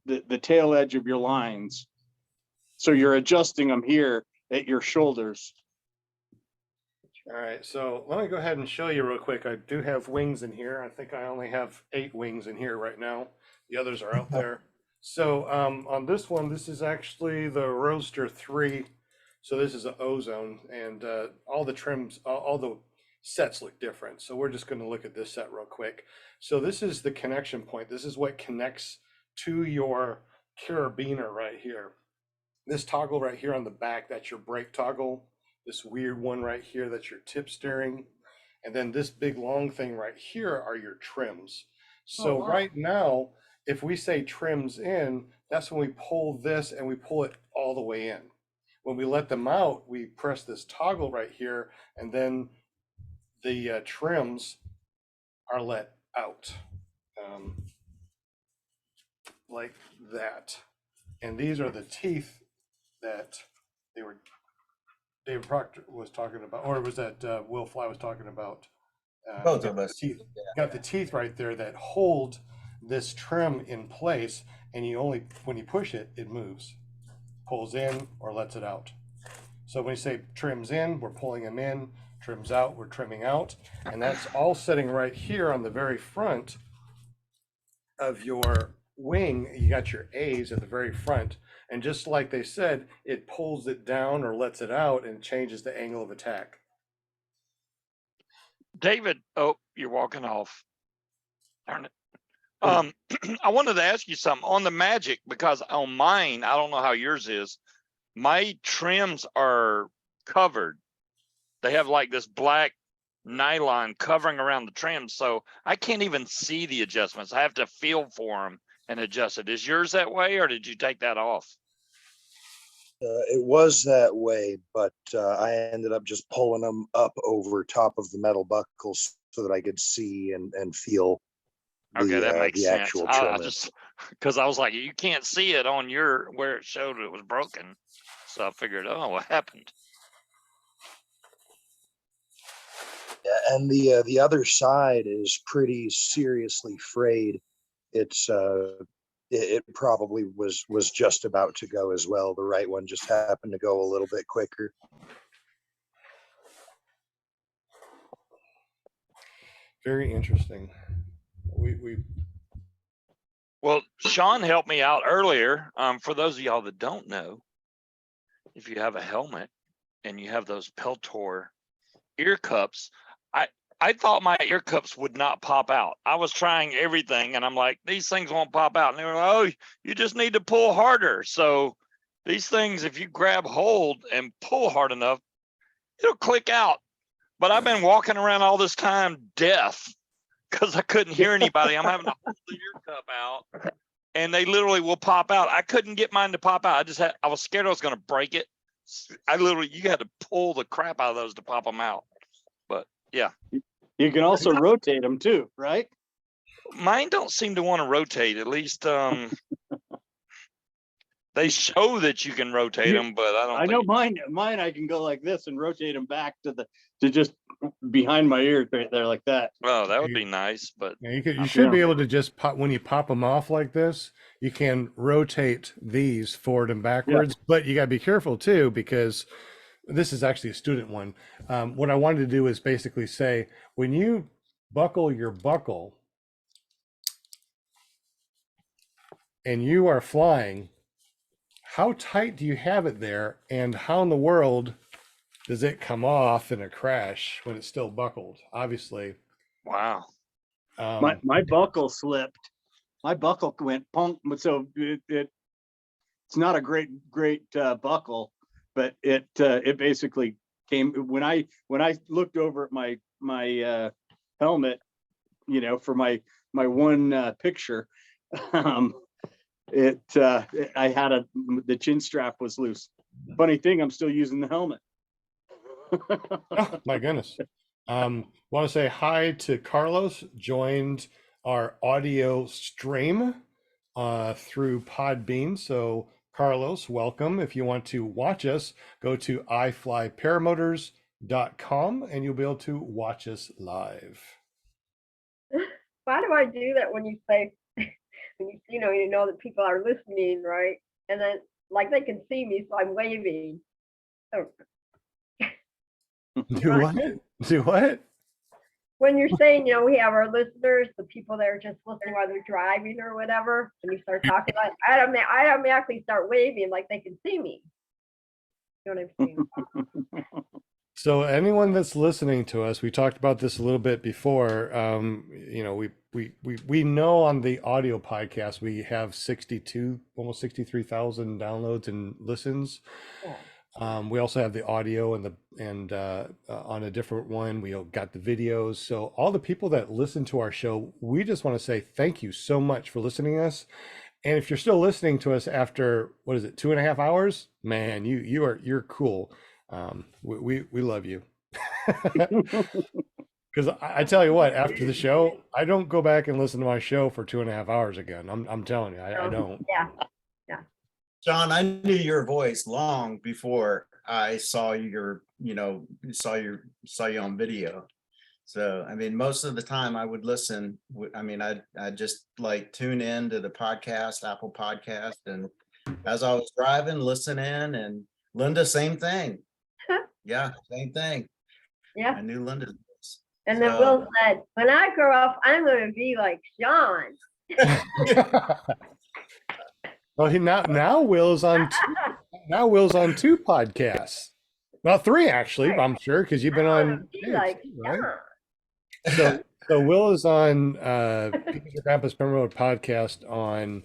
the tail edge of your lines. So you're adjusting them here at your shoulders. all right, so let me go ahead and show you real quick. I do have wings in here. I think I only have 8 wings in here right now. The others are out there. So on this one, this is actually the Roadster 3. So this is an ozone, and all the trims, all the sets look different. So we're just going to look at this set real quick. So this is the connection point. This is what connects to your carabiner right here. This toggle right here on the back, that's your brake toggle. This weird one right here, that's your tip steering. And then this big long thing right here are your trims. So wow. right now, if we say trims in, that's when we pull this and we pull it all the way in. When we let them out, we press this toggle right here, and then the trims are let out like that. And these are the teeth that David Proctor was talking about, or was that Will Fly was talking about? Both of us. Teeth, got the teeth right there that hold this trim in place, and you only, when you push it, it moves. pulls in or lets it out. So when we say trims in, we're pulling them in, trims out, we're trimming out. And that's all sitting right here on the very front of your wing. You got your A's at the very front. And just like they said, it pulls it down or lets it out and changes the angle of attack. David, oh, you're walking off. Darn it. I wanted to ask you something on the Magic, because on mine, I don't know how yours is. My trims are covered. They have like this black nylon covering around the trims, so I can't even see the adjustments. I have to feel for them and adjust it. Is yours that way, or did you take that off? It was that way, but I ended up just pulling them up over top of the metal buckles so that I could see and feel Okay, that makes the sense. actual I trim. just, because I was like, you can't see it on your where it showed it was broken, so I figured, oh, what happened? Yeah, and the other side is pretty seriously frayed. It's it probably was just about to go as well. The right one just happened to go a little bit quicker. Very interesting. We Well, Sean helped me out earlier. For those of y'all that don't know, if you have a helmet and you have those Peltor ear cups, I thought my ear cups would not pop out. I was trying everything, and I'm like, these things won't pop out. And they were like, oh, you just need to pull harder. So these things, if you grab hold and pull hard enough, it'll click out. But I've been walking around all this time deaf because I couldn't hear anybody. I'm having to hold the ear cup out, and they literally will pop out. I couldn't get mine to pop out. I was scared I was going to break it. You had to pull the crap out of those to pop them out. But yeah. You can also rotate them too, right? Mine don't seem to want to rotate. At least they show that you can rotate them, but I don't. I know mine I can go like this and rotate them back to just behind my ear right there like that. Oh, that would be nice, but yeah, you should be able to just pop when you pop them off like this. You can rotate these forward and backwards, but you got to be careful too, because this is actually a student one. What I wanted to do is basically say, when you buckle your buckle and you are flying, how tight do you have it there, and how in the world does it come off in a crash when it's still buckled? Obviously. wow. My buckle slipped. My buckle went punk. So it's not a great buckle, but it basically came when I looked over at my helmet, for my one picture. I had the chin strap was loose. Funny thing, I'm still using the helmet. Oh my goodness. Want to say hi to Carlos, joined our audio stream through Podbean. So Carlos, welcome. If you want to watch us, go to iflyparamotors.com and you'll be able to watch us live. Why do I do that when you say, when you know that people are listening, right? And then like they can see me, so I'm waving. Oh. Do what? Do what? When you're saying, we have our listeners, the people that are just listening while they're driving or whatever, and you start talking about it, I automatically start waving like they can see me. You know what I'm saying? So anyone that's listening to us, we talked about this a little bit before. We know on the audio podcast we have 62, almost 63,000 downloads and listens. Yeah. We also have the audio and on a different one, we got the videos. So all the people that listen to our show, we just want to say thank you so much for listening to us. And if you're still listening to us after, 2.5 hours, man, you're cool. We love you. Because I tell you what, after the show, I don't go back and listen to my show for 2.5 hours again. I'm telling you, I don't. Yeah. John, I knew your voice long before I saw you on video. So, I mean, most of the time I would listen. I just like tune in to the podcast, Apple Podcast, and as I was driving, listening, and Linda, same thing. Yeah, same thing. Yeah. I knew Linda's voice. And then So- Will said, when I grow up, I'm going to be like Sean. Well, now Will's on two podcasts. Well, three actually, I'm sure, because you've been I wanna on be two, like right? Sean. So Will is on Peter's Your Grandpa's Paramotor podcast on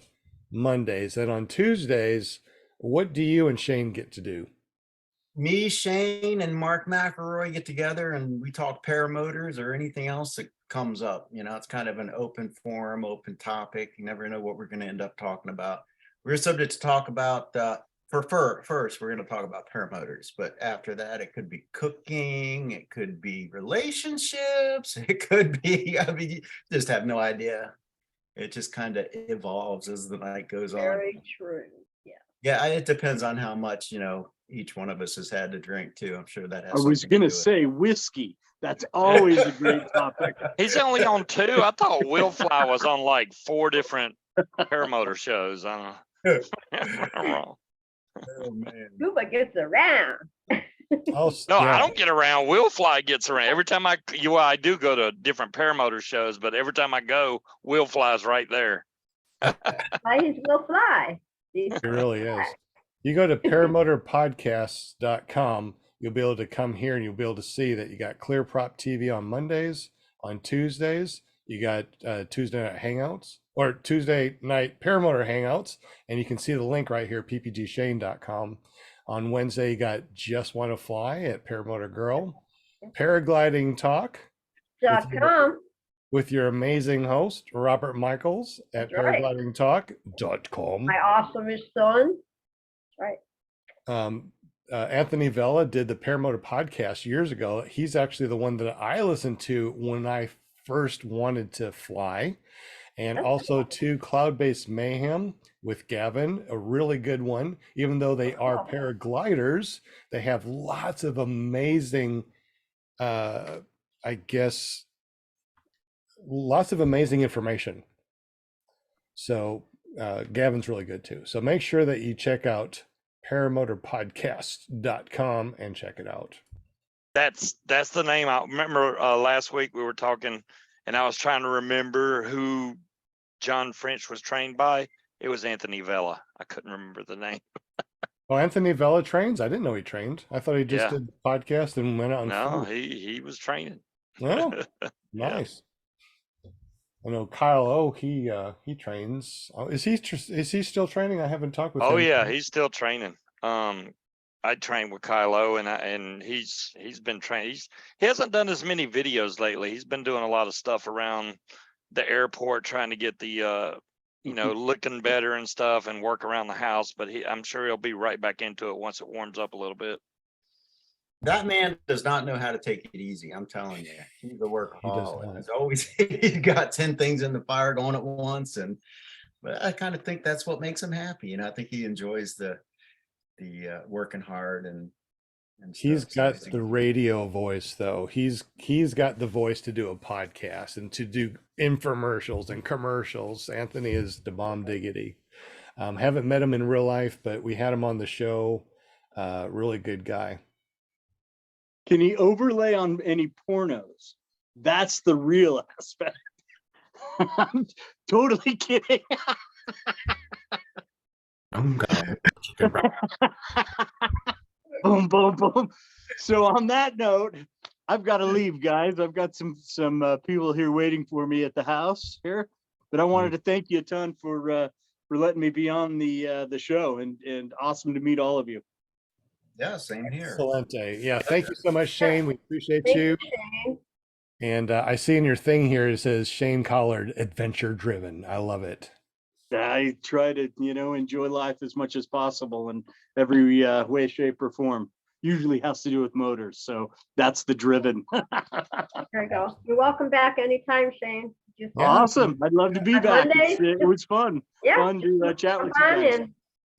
Mondays, and on Tuesdays, what do you and Shane get to do? Me, Shane, and Mark McElroy get together and we talk paramotors or anything else that comes up. You know, it's kind of an open forum, open topic. You never know what we're going to end up talking about. We're subject to talk about first, we're going to talk about paramotors, but after that, it could be cooking, it could be relationships, it could be, I mean, you just have no idea. It just kind of evolves as the night goes on. Very true. Yeah. Yeah, it depends on how much, each one of us has had to drink too. I'm sure that has. I was something gonna do with it. say whiskey. That's always a great topic. He's only on 2. I thought Will Fly was on like 4 different paramotor shows. I don't know. I'm wrong. Oh, man. Scuba gets around. Oh, No, yeah. I don't get around. Will Fly gets around. Every time I do go to different paramotor shows, but every time I go, Will Fly's right there. Why he's will fly. It really is. You go to paramotorpodcasts.com, you'll be able to come here and you'll be able to see that you got Clear Prop TV on Mondays. On Tuesdays, you got Tuesday night hangouts or Tuesday night paramotor hangouts. And you can see the link right here, ppgshane.com. On Wednesday, you got Just Want to Fly at Paramotor Girl. Paragliding Talk .com. with your amazing host, Robert Michaels at That's right. paraglidingtalk.com. My awesomest son. Right. Anthony Vella did the Paramotor podcast years ago. He's actually the one that I listened to when I first wanted to fly. And That's also to Cloud-Based Mayhem with Gavin, a really good one. Even though they are paragliders, they have lots of amazing, lots of amazing information. So Gavin's really good too. So make sure that you check out paramotorpodcast.com and check it out. That's the name. I remember last week we were talking and I was trying to remember who John French was trained by. It was Anthony Vella. I couldn't remember the name. Oh, Anthony Vella trains? I didn't know he trained. I thought he just did the podcast and went out and No, flew. he was training. Oh, nice. I know Kyle O, he trains. Oh, is he still training? I haven't talked with him. Oh yeah, he's still training. I trained with Kylo and he's been training. He hasn't done as many videos lately. He's been doing a lot of stuff around the airport, trying to get the looking better and stuff and work around the house, but I'm sure he'll be right back into it once it warms up a little bit. That man does not know how to take it easy. I'm telling you, he's a workaholic. not. He's always he's got 10 things in the fire going at once, but I kind of think that's what makes him happy. I think he enjoys the working hard and he's stuff. got the radio voice though. He's got the voice to do a podcast and to do infomercials and commercials. Anthony is the bomb diggity. Haven't met him in real life, but we had him on the show. Really good guy. Can he overlay on any pornos? That's the real aspect. I'm totally kidding. Boom, boom, boom. So on that note, I've got to leave, guys. I've got some people here waiting for me at the house here, but I wanted to thank you a ton for letting me be on the show and awesome to meet all of you. Yeah, same here. Excellent. Yeah, thank you so much, Shane. We appreciate Thank you. Shane. And I see in your thing here it says Shane Collard, adventure driven. I love it. I try to, enjoy life as much as possible in every way, shape, or form. Usually has to do with motors, so that's the driven. There you go. You're welcome back anytime, Shane. Just Awesome. I'd love to be On back. Monday? It was fun. yeah, Fun to just chat come with you on guys. and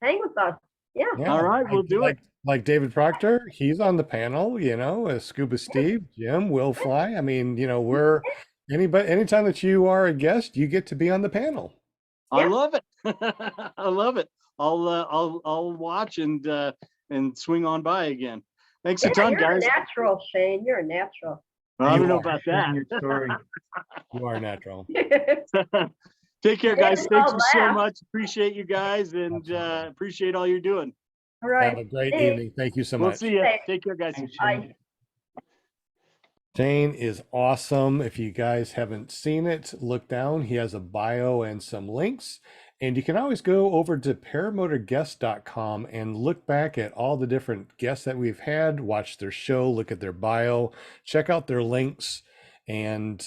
hang with us. Yeah. Yeah, All right, we'll do it. Like David Proctor, he's on the panel, Scuba Steve, Jim, Will Fly. I mean, we're anytime that you are a guest, you get to be on the panel. I love it. I love it. I'll watch and swing on by again. Thanks a Yeah, ton, you're guys. a natural, Shane. You're a natural. I You don't know are. about Sharing that. your story. You are natural. Take care, Yeah, guys. we Thank all you so laugh. much. Appreciate you guys, and Absolutely. appreciate all you're doing. All Have right. a great Hey, evening. Thank you so We'll much. see you. Hey. Take care, guys. Thanks, Bye. Shane. Shane is awesome. If you guys haven't seen it, look down. He has a bio and some links. And you can always go over to paramotorguest.com and look back at all the different guests that we've had, watch their show, look at their bio, check out their links, and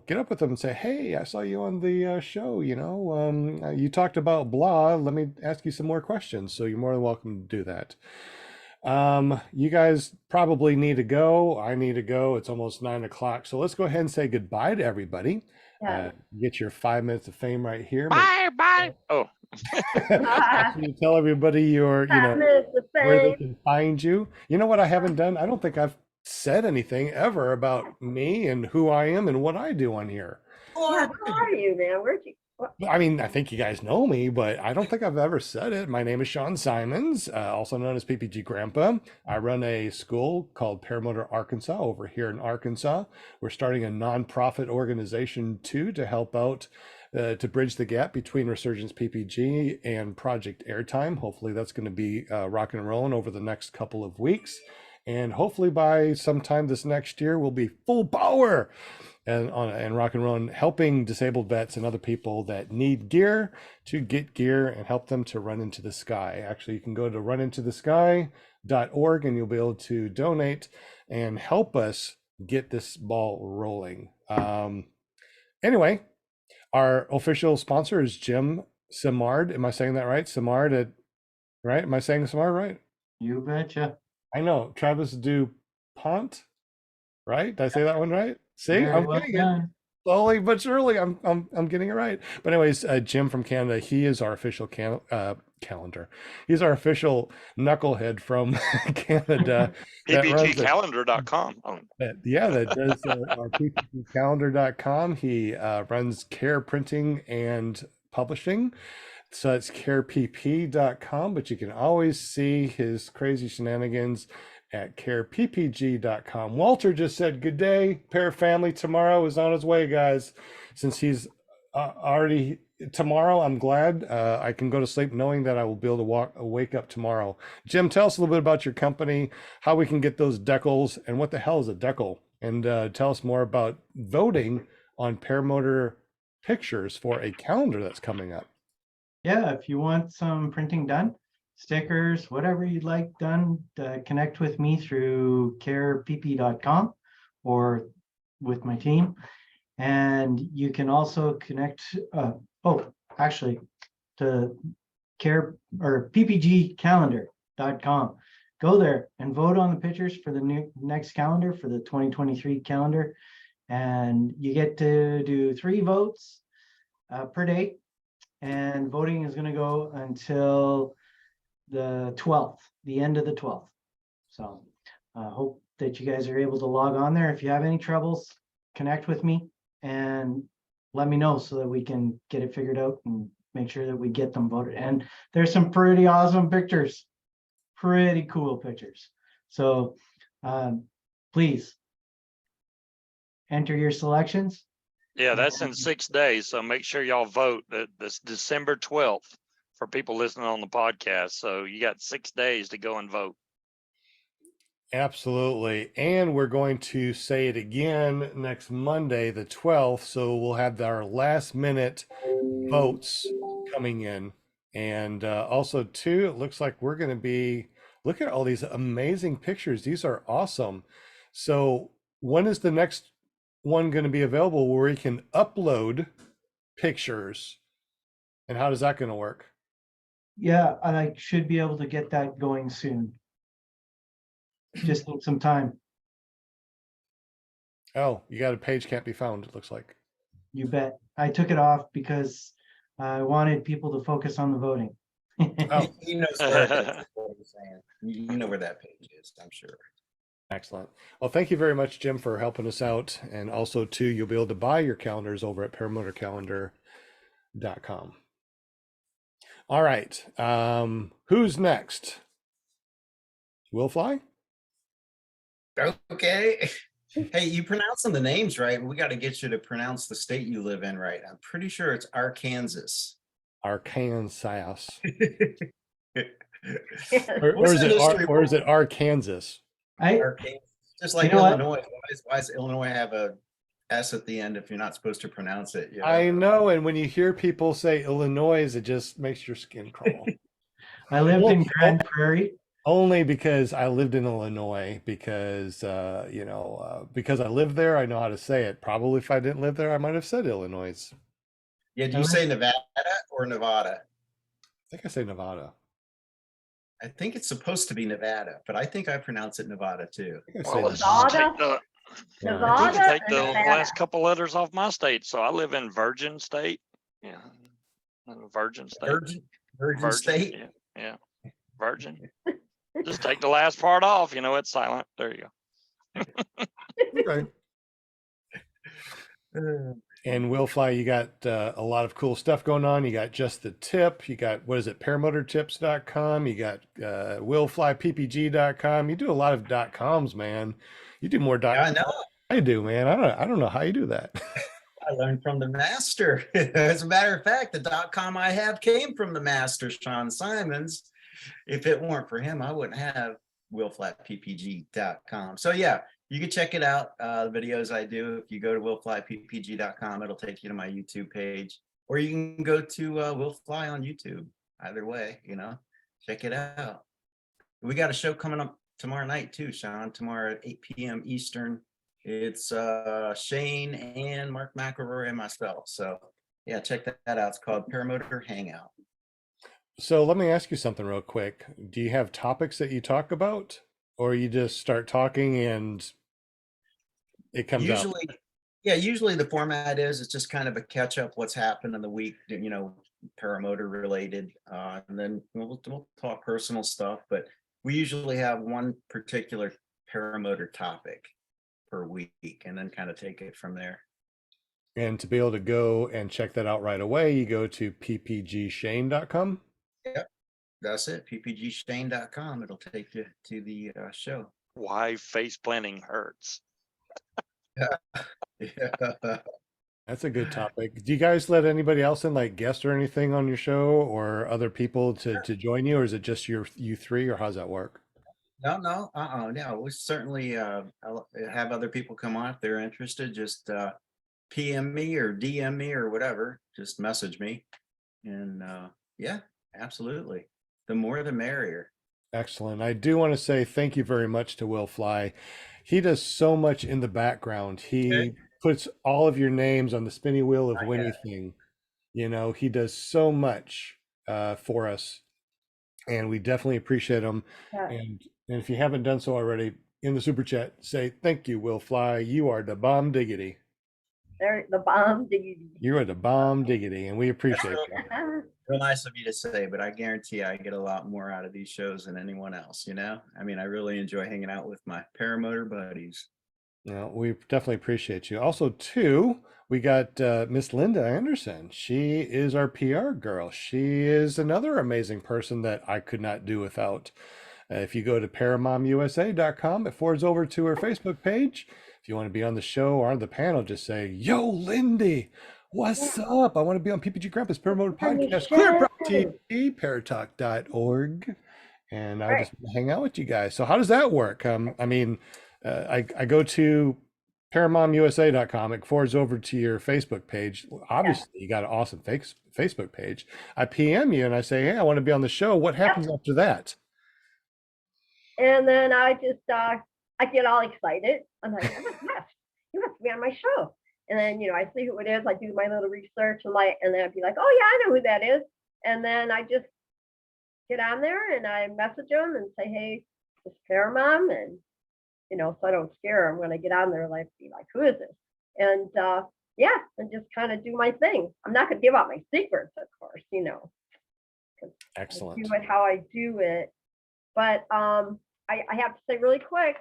get up with them and say, hey, I saw you on the show. You talked about blah. Let me ask you some more questions. So you're more than welcome to do that. You guys probably need to go. I need to go. It's almost 9 o'clock. So let's go ahead and say goodbye to everybody. Yeah. Get your 5 minutes of fame right here. Bye. Oh, Actually, tell everybody 5 minutes of where they fame. can find you. You know what I haven't done? I don't think I've said anything ever about me and who I am and what I do on here. Yeah, who are you, man? Where'd you? I mean, I think you guys know me, but I don't think I've ever said it. My name is Sean Simons, also known as PPG Grandpa. I run a school called Paramotor Arkansas over here in Arkansas. We're starting a nonprofit organization too to help out, to bridge the gap between Resurgence PPG and Project Airtime. Hopefully that's going to be rocking and rolling over the next couple of weeks. And hopefully by sometime this next year, we'll be full power and rock and roll, helping disabled vets and other people that need gear to get gear and help them to run into the sky. Actually, you can go to runintothe.sky.org and you'll be able to donate and help us get this ball rolling. Anyway, our official sponsor is Jim Simard. Am I saying that right? Simard, right? Am I saying Simard right? You betcha. I know. Travis DuPont, right? Did I say that one right? See, Very I'm well getting it. done. Slowly but surely, I'm getting it right. But anyways, Jim from Canada, he is our official calendar. He's our official knucklehead from Canada that runs ppgcalendar.com. Oh, that does our ppgcalendar.com. He runs Care Printing and Publishing. So it's carepp.com, but you can always see his crazy shenanigans at careppg.com. Walter just said, good day, Para family. Tomorrow is on his way, guys. Since he's already tomorrow, I'm glad I can go to sleep knowing that I will be able to wake up tomorrow. Jim, tell us a little bit about your company, how we can get those decals, and what the hell is a decal? And tell us more about voting on Paramotor pictures for a calendar that's coming up. Yeah, if you want some printing done, stickers, whatever you'd like done, connect with me through carepp.com or with my team. And you can also connect, actually to care or ppgcalendar.com. Go there and vote on the pictures for the next calendar, for the 2023 calendar. And you get to do 3 votes per day. And voting is going to go until the 12th, the end of the 12th. So I hope that you guys are able to log on there. If you have any troubles, connect with me and let me know so that we can get it figured out and make sure that we get them voted. And there's some pretty awesome pictures, pretty cool pictures. So please enter your selections. yeah, that's in 6 days. So make sure y'all vote. That's December 12th for people listening on the podcast. So you got 6 days to go and vote. Absolutely. And we're going to say it again next Monday, the 12th. So we'll have our last minute votes coming in. And also, too, it looks like we're going to be, look at all these amazing pictures. These are awesome. So when is the next one going to be available where we can upload pictures? And how is that going to work? Yeah, I should be able to get that going soon. Just need some time. Oh, you got a page can't be found, it looks like. You bet. I took it off because I wanted people to focus on the voting. Oh, He knows where it is, is what I'm saying. You know where that page is, I'm sure. excellent. Well, thank you very much, Jim, for helping us out. And also, too, you'll be able to buy your calendars over at paramotorcalendar.com. All right. Who's next? Will Fly? Okay. Hey, you pronouncing the names right. We got to get you to pronounce the state you live in right. I'm pretty sure it's Arkansas. Arkansas. Yes. What's the history? Or is it Arkansas? Arkansas. Just like You know what? Illinois. Why does Illinois have a S at the end if you're not supposed to pronounce it? You know? I know, and when you hear people say Illinois, it just makes your skin crawl. I lived Well, in Grand Prairie. Only because I lived in Illinois, because because I lived there, I know how to say it. Probably if I didn't live there, I might have said Illinois. Yeah, do you say Nevada or Nevada? I think I say Nevada. I think it's supposed to be Nevada, but I think I pronounce it Nevada too. I think I say Well, let's Nevada. just take the, Yeah. we Nevada can take and the Nevada. last couple letters off my state. So I live in Virgin State. Yeah. Virgin State. Virgin State. Yeah. Yeah. Virgin. Just take the last part off. You know, it's silent. There you go. Okay. And Will Fly, you got a lot of cool stuff going on. You got Just the Tip. You got, what is it, paramotortips.com. You got willflyppg.com. You do a lot of .coms, man. You do more Yeah, I know. I do, man. I don't know how you do that. I learned from the master. As a matter of fact, the .com I have came from the master, Sean Simons. If it weren't for him, I wouldn't have willflyppg.com. So yeah, you can check it out. The videos I do. If you go to willflyppg.com, it'll take you to my YouTube page, or you can go to Will Fly on YouTube. Either way, you know, check it out. We got a show coming up tomorrow night too, Sean. Tomorrow at 8 p.m. Eastern. It's Shane and Mark McElroy and myself. So yeah, check that out. It's called Paramotor Hangout. So let me ask you something real quick. Do you have topics that you talk about, or you just start talking and it comes out? Usually the format is it's just kind of a catch up what's happened in the week, you know, paramotor related, and then we'll talk personal stuff. But we usually have one particular paramotor topic per week, and then kind of take it from there. And to be able to go and check that out right away, you go to ppgshane.com. Yep, that's it. ppgshane.com. It'll take you to the show. Why face planting hurts. Yeah. That's a good topic. Do you guys let anybody else in, like guests or anything on your show, or other people to join you, or is it just you three, or how's that work? No. We certainly I'll have other people come on if they're interested. Just PM me or DM me or whatever. Just message me, and yeah, absolutely. The more, the merrier. Excellent. I do want to say thank you very much to Will Fly. He does so much in the background. He Okay. puts all of your names on the spinning wheel of I got anything. You know, he does so much for us, and we definitely appreciate him. Yeah. And if you haven't done so already, in the super chat, say thank you, Will Fly. You are the bomb diggity. There, the bomb diggity. You are the bomb diggity, and we appreciate you. Real nice of you to say, but I guarantee I get a lot more out of these shows than anyone else, you know? I mean, I really enjoy hanging out with my paramotor buddies. No, we definitely appreciate you. Also, too, we got Miss Linda Anderson. She is our PR girl. She is another amazing person that I could not do without. If you go to paramomusa.com, it forwards over to her Facebook page. If you want to be on the show or on the panel, just say, "Yo, Lindy, what's up? I want to be on PPG Grandpa's Paramotor Podcast, Clear Prop TV, paratalk.org." And I'll just hang out with you guys. So how does that work? I mean, I go to paramomusa.com. It forwards over to your Facebook page. Obviously, you got an awesome Facebook page. I PM you and I say, "Hey, I want to be on the show." What happens after that? And then I just, I get all excited. I'm like, oh my gosh, you have to be on my show. And then, you know, I see who it is. I do my little research and then I'd be like, oh yeah, I know who that is. And then I just get on there and I message them and say, hey, it's Paramom. And, you know, so I don't scare them when I get on there, like, be like, who is this? And yeah, and just kind of do my thing. I'm not going to give out my secrets, of course, you know. Excellent. I do it how I do it. But I have to say really quick,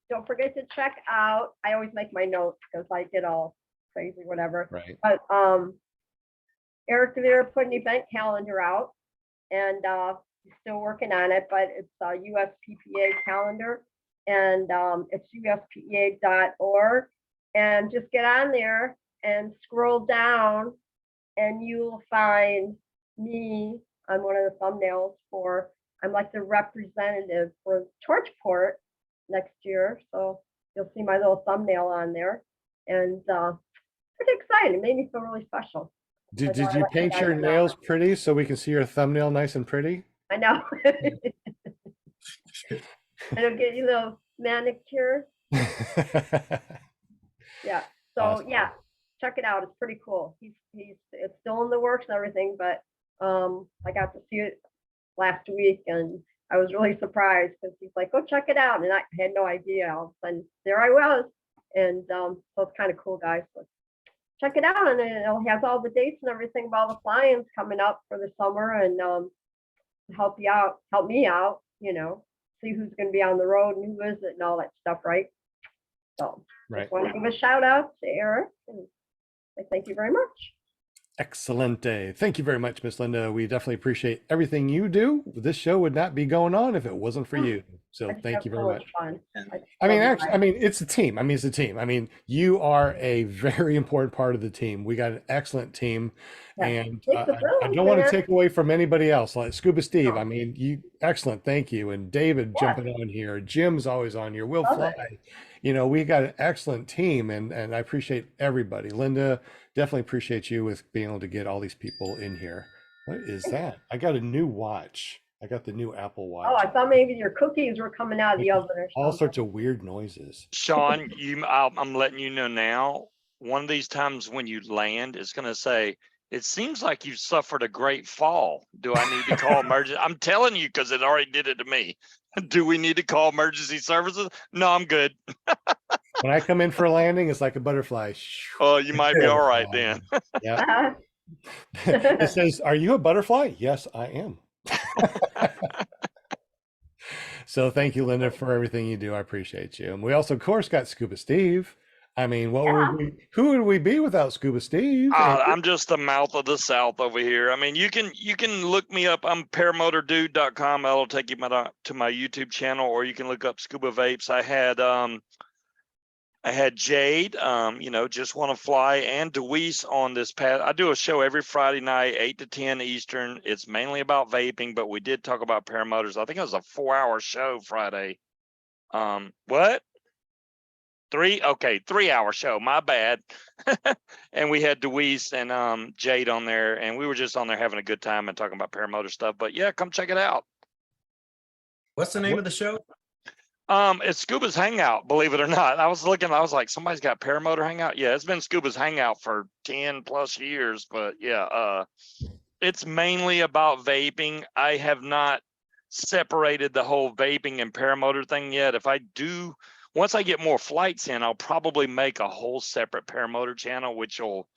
don't forget to check out, I always make my notes because I get all crazy, whatever. Right. But Eric DeVere put an event calendar out, and he's still working on it, but it's a USPPA calendar, and it's usppa.org, and just get on there and scroll down, and you'll find me on one of the thumbnails for, I'm like the representative for Torchport next year, so you'll see my little thumbnail on there, and pretty exciting. It made me feel really special. Did I you let paint guys your know. nails pretty so we can see your thumbnail nice and pretty? I know. It'll get you a little manicure. Yeah. So Awesome. yeah, check it out. It's pretty cool. It's still in the works and everything, but I got to see it last week, and I was really surprised because he's like, "Go check it out," and I had no idea. And there I was, and so it's kind of cool, guys. So check it out, and it has all the dates and everything of all the fly-ins coming up for the summer, and help me out, see who's going to be on the road and who isn't and all that stuff, right? So Right. just want to give a shout out to Eric and say thank you very much. Excellent day. Thank you very much, Miss Linda. We definitely appreciate everything you do. This show would not be going on if it wasn't for you. So I just thank have you so very much much. fun. I mean, love you actually, guys. I mean, it's a team. It's a team. You are a very important part of the team. We got an excellent team, Yeah. and It's a I village, don't want to man. take away from anybody else. Like Scuba Steve, No. you excellent. Thank you, and David Yeah. jumping on here. Jim's always on here. Will Love Fly. it. We got an excellent team, and I appreciate everybody. Linda, definitely appreciate you with being able to get all these people in here. What is that? I got a new watch. I got the new Apple Watch. Oh, I thought maybe your cookies were coming out of the oven or All something. sorts of weird noises. Sean, I'm letting you know now. One of these times when you land, it's going to say, "It seems like you suffered a great fall. Do I need to call emergency?" I'm telling you, because it already did it to me. Do we need to call emergency services? No, I'm good. When I come in for a landing, it's like a butterfly. Oh, you might be all right then. Yeah. It says, "Are you a butterfly?" Yes, I am. So thank you, Linda, for everything you do. I appreciate you. And we also, of course, got Scuba Steve. Who would we be without Scuba Steve? I'm just the mouth of the South over here. I mean, you can look me up. I'm paramotordude.com. That'll take you to my YouTube channel, or you can look up Scuba Vapes. I had Jade, just want to fly, and Deweese on this path. I do a show every Friday night, 8 to 10 Eastern. It's mainly about vaping, but we did talk about paramotors. I think it was a 4-hour show Friday. What? 3-hour show. My bad. And we had Deweese and Jade on there, and we were just on there having a good time and talking about paramotor stuff. But yeah, come check it out. What's the name of the show? It's Scuba's Hangout, believe it or not. I was like, somebody's got Paramotor Hangout. Yeah, it's been Scuba's Hangout for 10 plus years, but yeah, it's mainly about vaping. I have not separated the whole vaping and paramotor thing yet. If I do, once I get more flights in, I'll probably make a whole separate paramotor channel, which will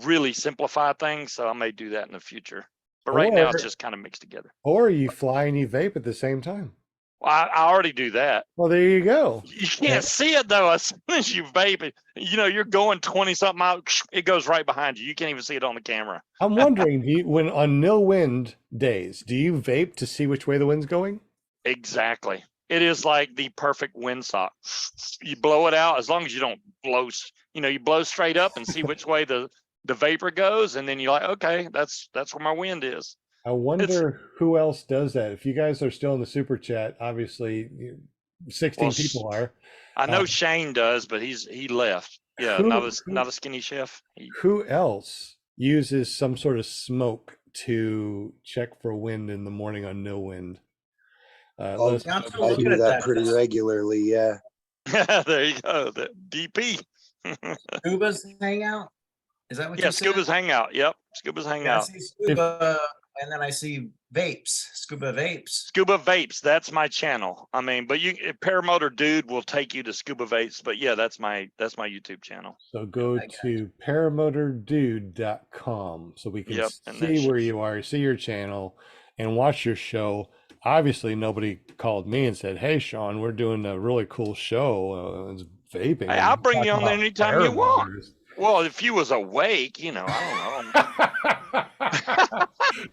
really simplify things. So I may do that in the future. But right now it's just kind of mixed together. Or you fly and you vape at the same time. Well, I already do that. Well, there you go. You can't see it though. As soon as you vape it, you're going 20 something out, it goes right behind you. You can't even see it on the camera. I'm wondering, when on no wind days, do you vape to see which way the wind's going? Exactly. It is like the perfect windsock. You blow it out, as long as you don't blow, you blow straight up and see which way the vapor goes, and then you're like, okay, that's where my wind is. I wonder who else does that. If you guys are still in the super chat, obviously 16 people are. I know Shane does, but he left. Yeah, not a skinny chef. Who else uses some sort of smoke to check for wind in the morning on no wind? I do that pretty regularly. Yeah. There you go. The DP. Scuba's Hangout. Is that what you said? Scuba's Hangout. Yep. Scuba's Hangout. I see Scuba, and then I see Vapes. Scuba Vapes. Scuba Vapes. That's my channel. I mean, but Paramotor Dude will take you to Scuba Vapes. But yeah, that's my YouTube channel. So go to paramotordude.com so we can see where you are, see your channel, and watch your show. Obviously, nobody called me and said, "Hey, Sean, we're doing a really cool show. It's vaping." Hey, I'll bring you on there anytime you want. Well, if you was awake, I don't know.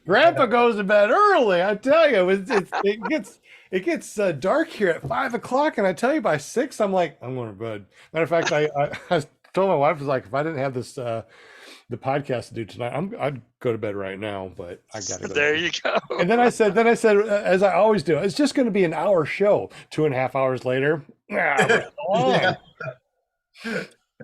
Grandpa goes to bed early. I tell you, it gets dark here at 5 o'clock, and I tell you by 6, I'm like, I'm going to bed. Matter of fact, I told my wife, I was like, if I didn't have this the podcast to do tonight, I'd go to bed right now, but I gotta go. There you go. And then I said, as I always do, it's just going to be an hour show. 2.5 hours later, we're still on.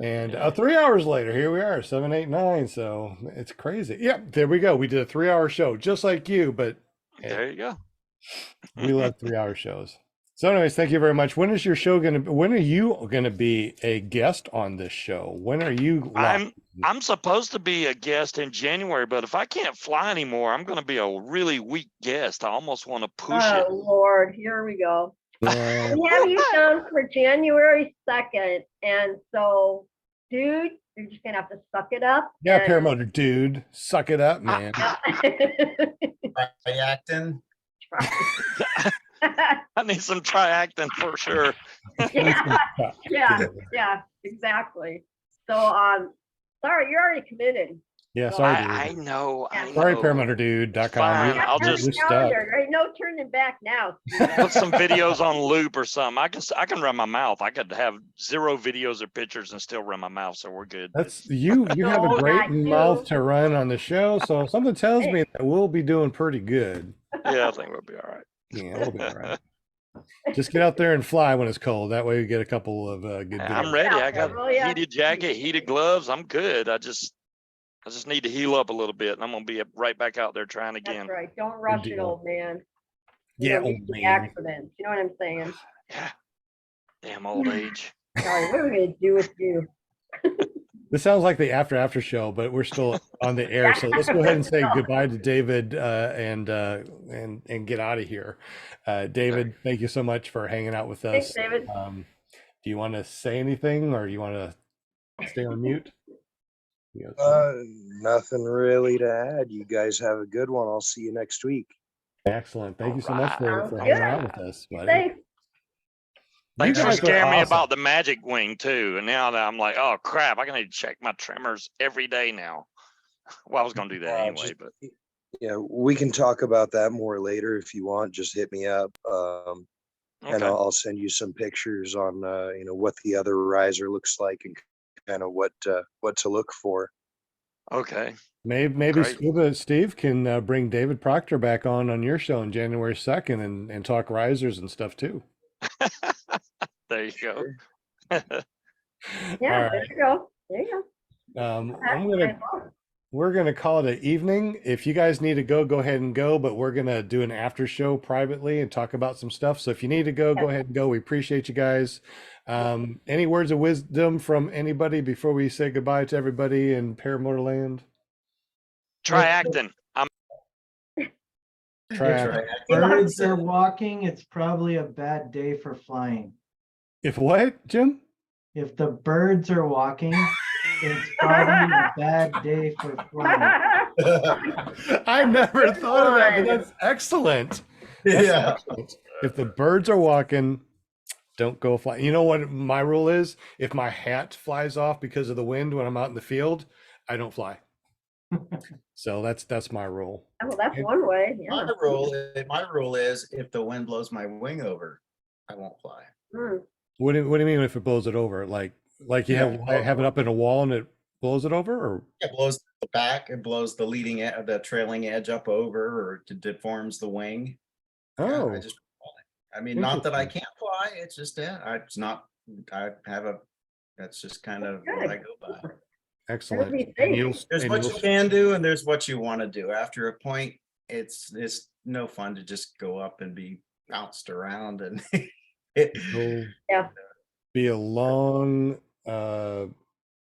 And 3 hours later, here we are, 7, 8, 9. So it's crazy. Yeah, there we go. We did a 3-hour show, just like you, but There you go. we love 3-hour shows. So, anyways, thank you very much. When is your show gonna? When are you gonna be a guest on this show? When are you? I'm supposed to be a guest in January, but if I can't fly anymore, I'm going to be a really weak guest. I almost want to push Oh, it. Lord, here we go. Uh, We have you down for January 2nd. And so, dude, you're just going to have to suck it up. yeah, and- Paramotor dude, suck it up, man. Acting. I need some triactin for sure. yeah, exactly. So, sorry, you're already committed. Yeah, sorry, I dude. know. I Sorry, know. ParamotorDude.com. Fine, We- I'll we're just- stuck. Right? No turning back now. Put some videos on loop or something. I can run my mouth. I could have 0 videos or pictures and still run my mouth, so we're good. That's you. You have a No, great not you. mouth to run on the show, so something tells me that we'll be doing pretty good. Yeah, I think we'll be all right. Yeah, we'll be all right. Just get out there and fly when it's cold. That way we get a couple of good I'm videos. ready. Yeah, I got well, yeah. heated jacket, heated gloves. I'm good. I just need to heal up a little bit, and I'm gonna be right back out there trying That's again. right. Don't rush it, deal. old man. You Yeah, don't need old the man. accidents. You know what I'm saying? Yeah. Damn old age. Sorry, what are we gonna do with you? This sounds like the after show, but we're still on the air. So let's go ahead and say goodbye to David and get out of here. David, thank you so much for hanging out with us. Thanks, David. Do you want to say anything, or do you want to stay on mute? Yes. Nothing really to add. You guys have a good one. I'll see you next week. Excellent. Thank you so much for Sounds hanging good. out with us, buddy. Safe. Thanks You for guys are scaring me awesome. about the magic wing too. And now that I'm like, oh crap, I need to check my trimmers every day now. Well, I was gonna do that anyway, Just- but Yeah, we can talk about that more later if you want. Just hit me up. And okay. I'll send you some pictures on what the other riser looks like and kind of what to look for. Okay. Maybe Great. Scuba Steve can bring David Proctor back on your show on January 2nd and talk risers and stuff too. There you go. Yeah, All there right. you go. There you go. We're gonna call it an evening. If you guys need to go ahead and go, but we're gonna do an after show privately and talk about some stuff. So if you need to go ahead and go. We appreciate you guys. Any words of wisdom from anybody before we say goodbye to everybody in Paramotor Land? Triactin. Try Birds are walking, it's probably a bad day for flying. if what, Jim? If the birds are walking, it's probably a bad day for flying. I never thought of that, but that's excellent. That's Yeah. excellent. If the birds are walking, don't go fly. You know what my rule is? If my hat flies off because of the wind when I'm out in the field, I don't fly. So that's my rule. Well, that's one way. Yeah. My rule is if the wind blows my wing over, I won't fly. Mm. What do you mean if it blows it over? Like you have it up in a wall and it blows it over, or It blows the back, it blows the leading edge, the trailing edge up over, or it deforms the wing. Yeah, oh, I mean, not that I can't fly, it's just that's just kind of what I go by. excellent. That'd be And safe. you'll- There's and what you'll- you can do and there's what you want to do. After a point, it's no fun to just go up and be bounced around and you'll Yeah. be a long,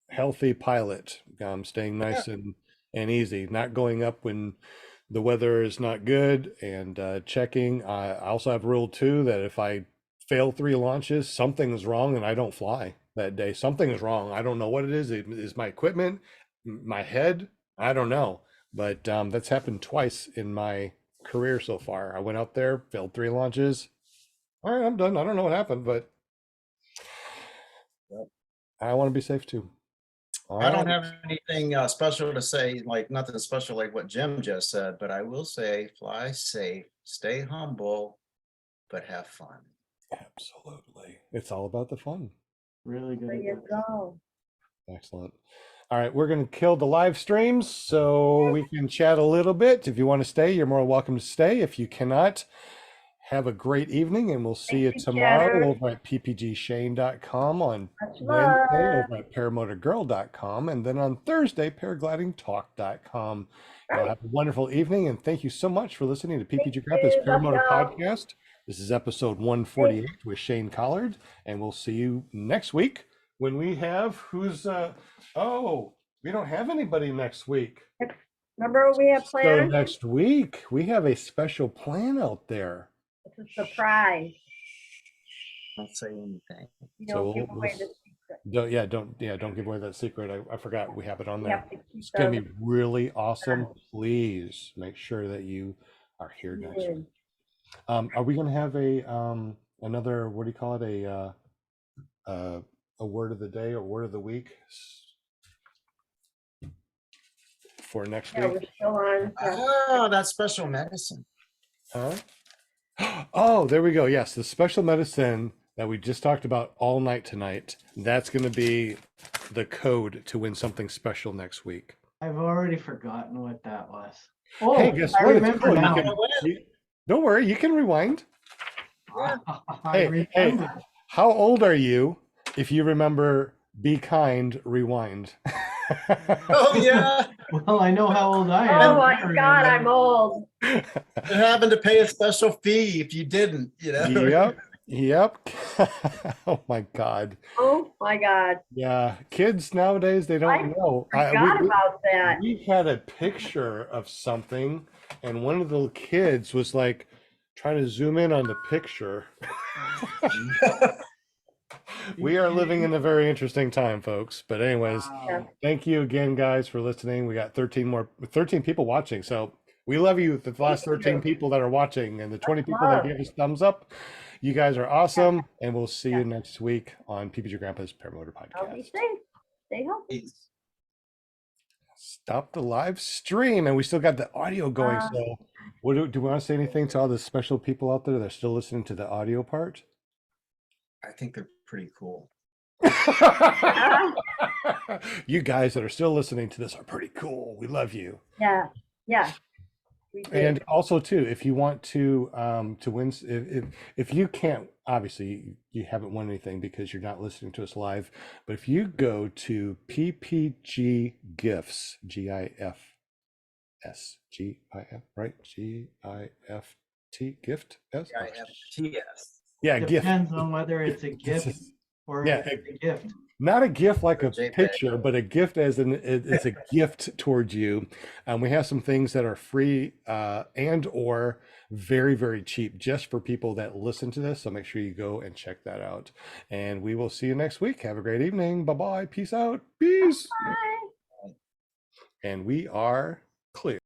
healthy pilot. Staying nice and easy, not going up when the weather is not good, and checking. I also have rule 2 that if I fail 3 launches, something's wrong and I don't fly that day. Something is wrong. I don't know what it is. It is my equipment, my head. I don't know. But that's happened twice in my career so far. I went out there, failed 3 launches. All right, I'm done. I don't know what happened, but I want to be safe too. All I don't right. have anything special to say, like nothing special like what Jim just said, but I will say fly safe, stay humble, but have fun. Absolutely. It's all about the fun. Really good. There you go. Excellent. All right, we're going to kill the live streams so we can chat a little bit. If you want to stay, you're more welcome to stay. If you cannot, have a great evening, and we'll see you Thank you, tomorrow Chatter. over at ppgshane.com, on Much Wednesday love. over at paramotorgirl.com, and then on Thursday, paraglidingtalk.com. Y'all Right. have a wonderful evening, and thank you so much for listening to PPG Thank Grandpa's you. Love Paramotor y'all. Podcast. This is episode 148 with Shane Collard, and we'll see you next week when we have we don't have anybody next week. Remember what we have So planned? next week we have a special plan out there. It's a surprise. Don't say anything. You So don't give we'll- away the secret. don't give away that secret. I forgot we have it on We there. have to keep It's gonna those be really awesome. Please make sure that you are here next week. hidden. Are we gonna have a another, what do you call it, a word of the day or word of the week for next Yeah, week? we're still on. Oh, that's special medicine. Huh? Oh, there we go. Yes, the special medicine that we just talked about all night tonight. That's going to be the code to win something special next week. I've already forgotten what that was. Oh, Hey, guess I what? It's remember cool. You now. can- don't worry, you can rewind. I Hey, remember. how old are you if you remember Be Kind, Rewind? Oh, yeah. Well, I know how old I am. Oh my I God, I'm remember. old. You're having to pay a special fee if you didn't, you know? Yep. Oh my God. Oh my God. Yeah, kids nowadays, they don't I know. Forgot about that. We had a picture of something, and one of the kids was like trying to zoom in on the picture. We are living in a very interesting time, folks. But anyways, Wow. thank you again, guys, for listening. We got 13 people watching. So we love you, the last Thank 13 you. people that are watching, and the 20 Much people that love. gave us thumbs up. You guys are awesome. And we'll see you next week on PPG Grandpa's Paramotor I'll be Podcast. safe. Stay healthy. Stop the live stream, and we still got the audio going. So what do we want to say anything to all the special people out there that are still listening to the audio part? I think they're pretty cool. You guys that are still listening to this are pretty cool. We love you. Yeah. Yeah. We do. And also too, if you want to win, if you can't, obviously you haven't won anything because you're not listening to us live, but if you go to PPG Gifts, GIFS, right? GIFT, gift S. IFTS. Yeah, gift. Depends on whether it's a This gift is- or yeah, it's a gift. Not a gift like a JPEG. picture, but a gift as it's a gift towards you. We have some things that are free and or very, very cheap just for people that listen to this. So make sure you go and check that out. And we will see you next week. Have a great evening. Bye-bye. Peace out. Peace. Bye. And we are clear.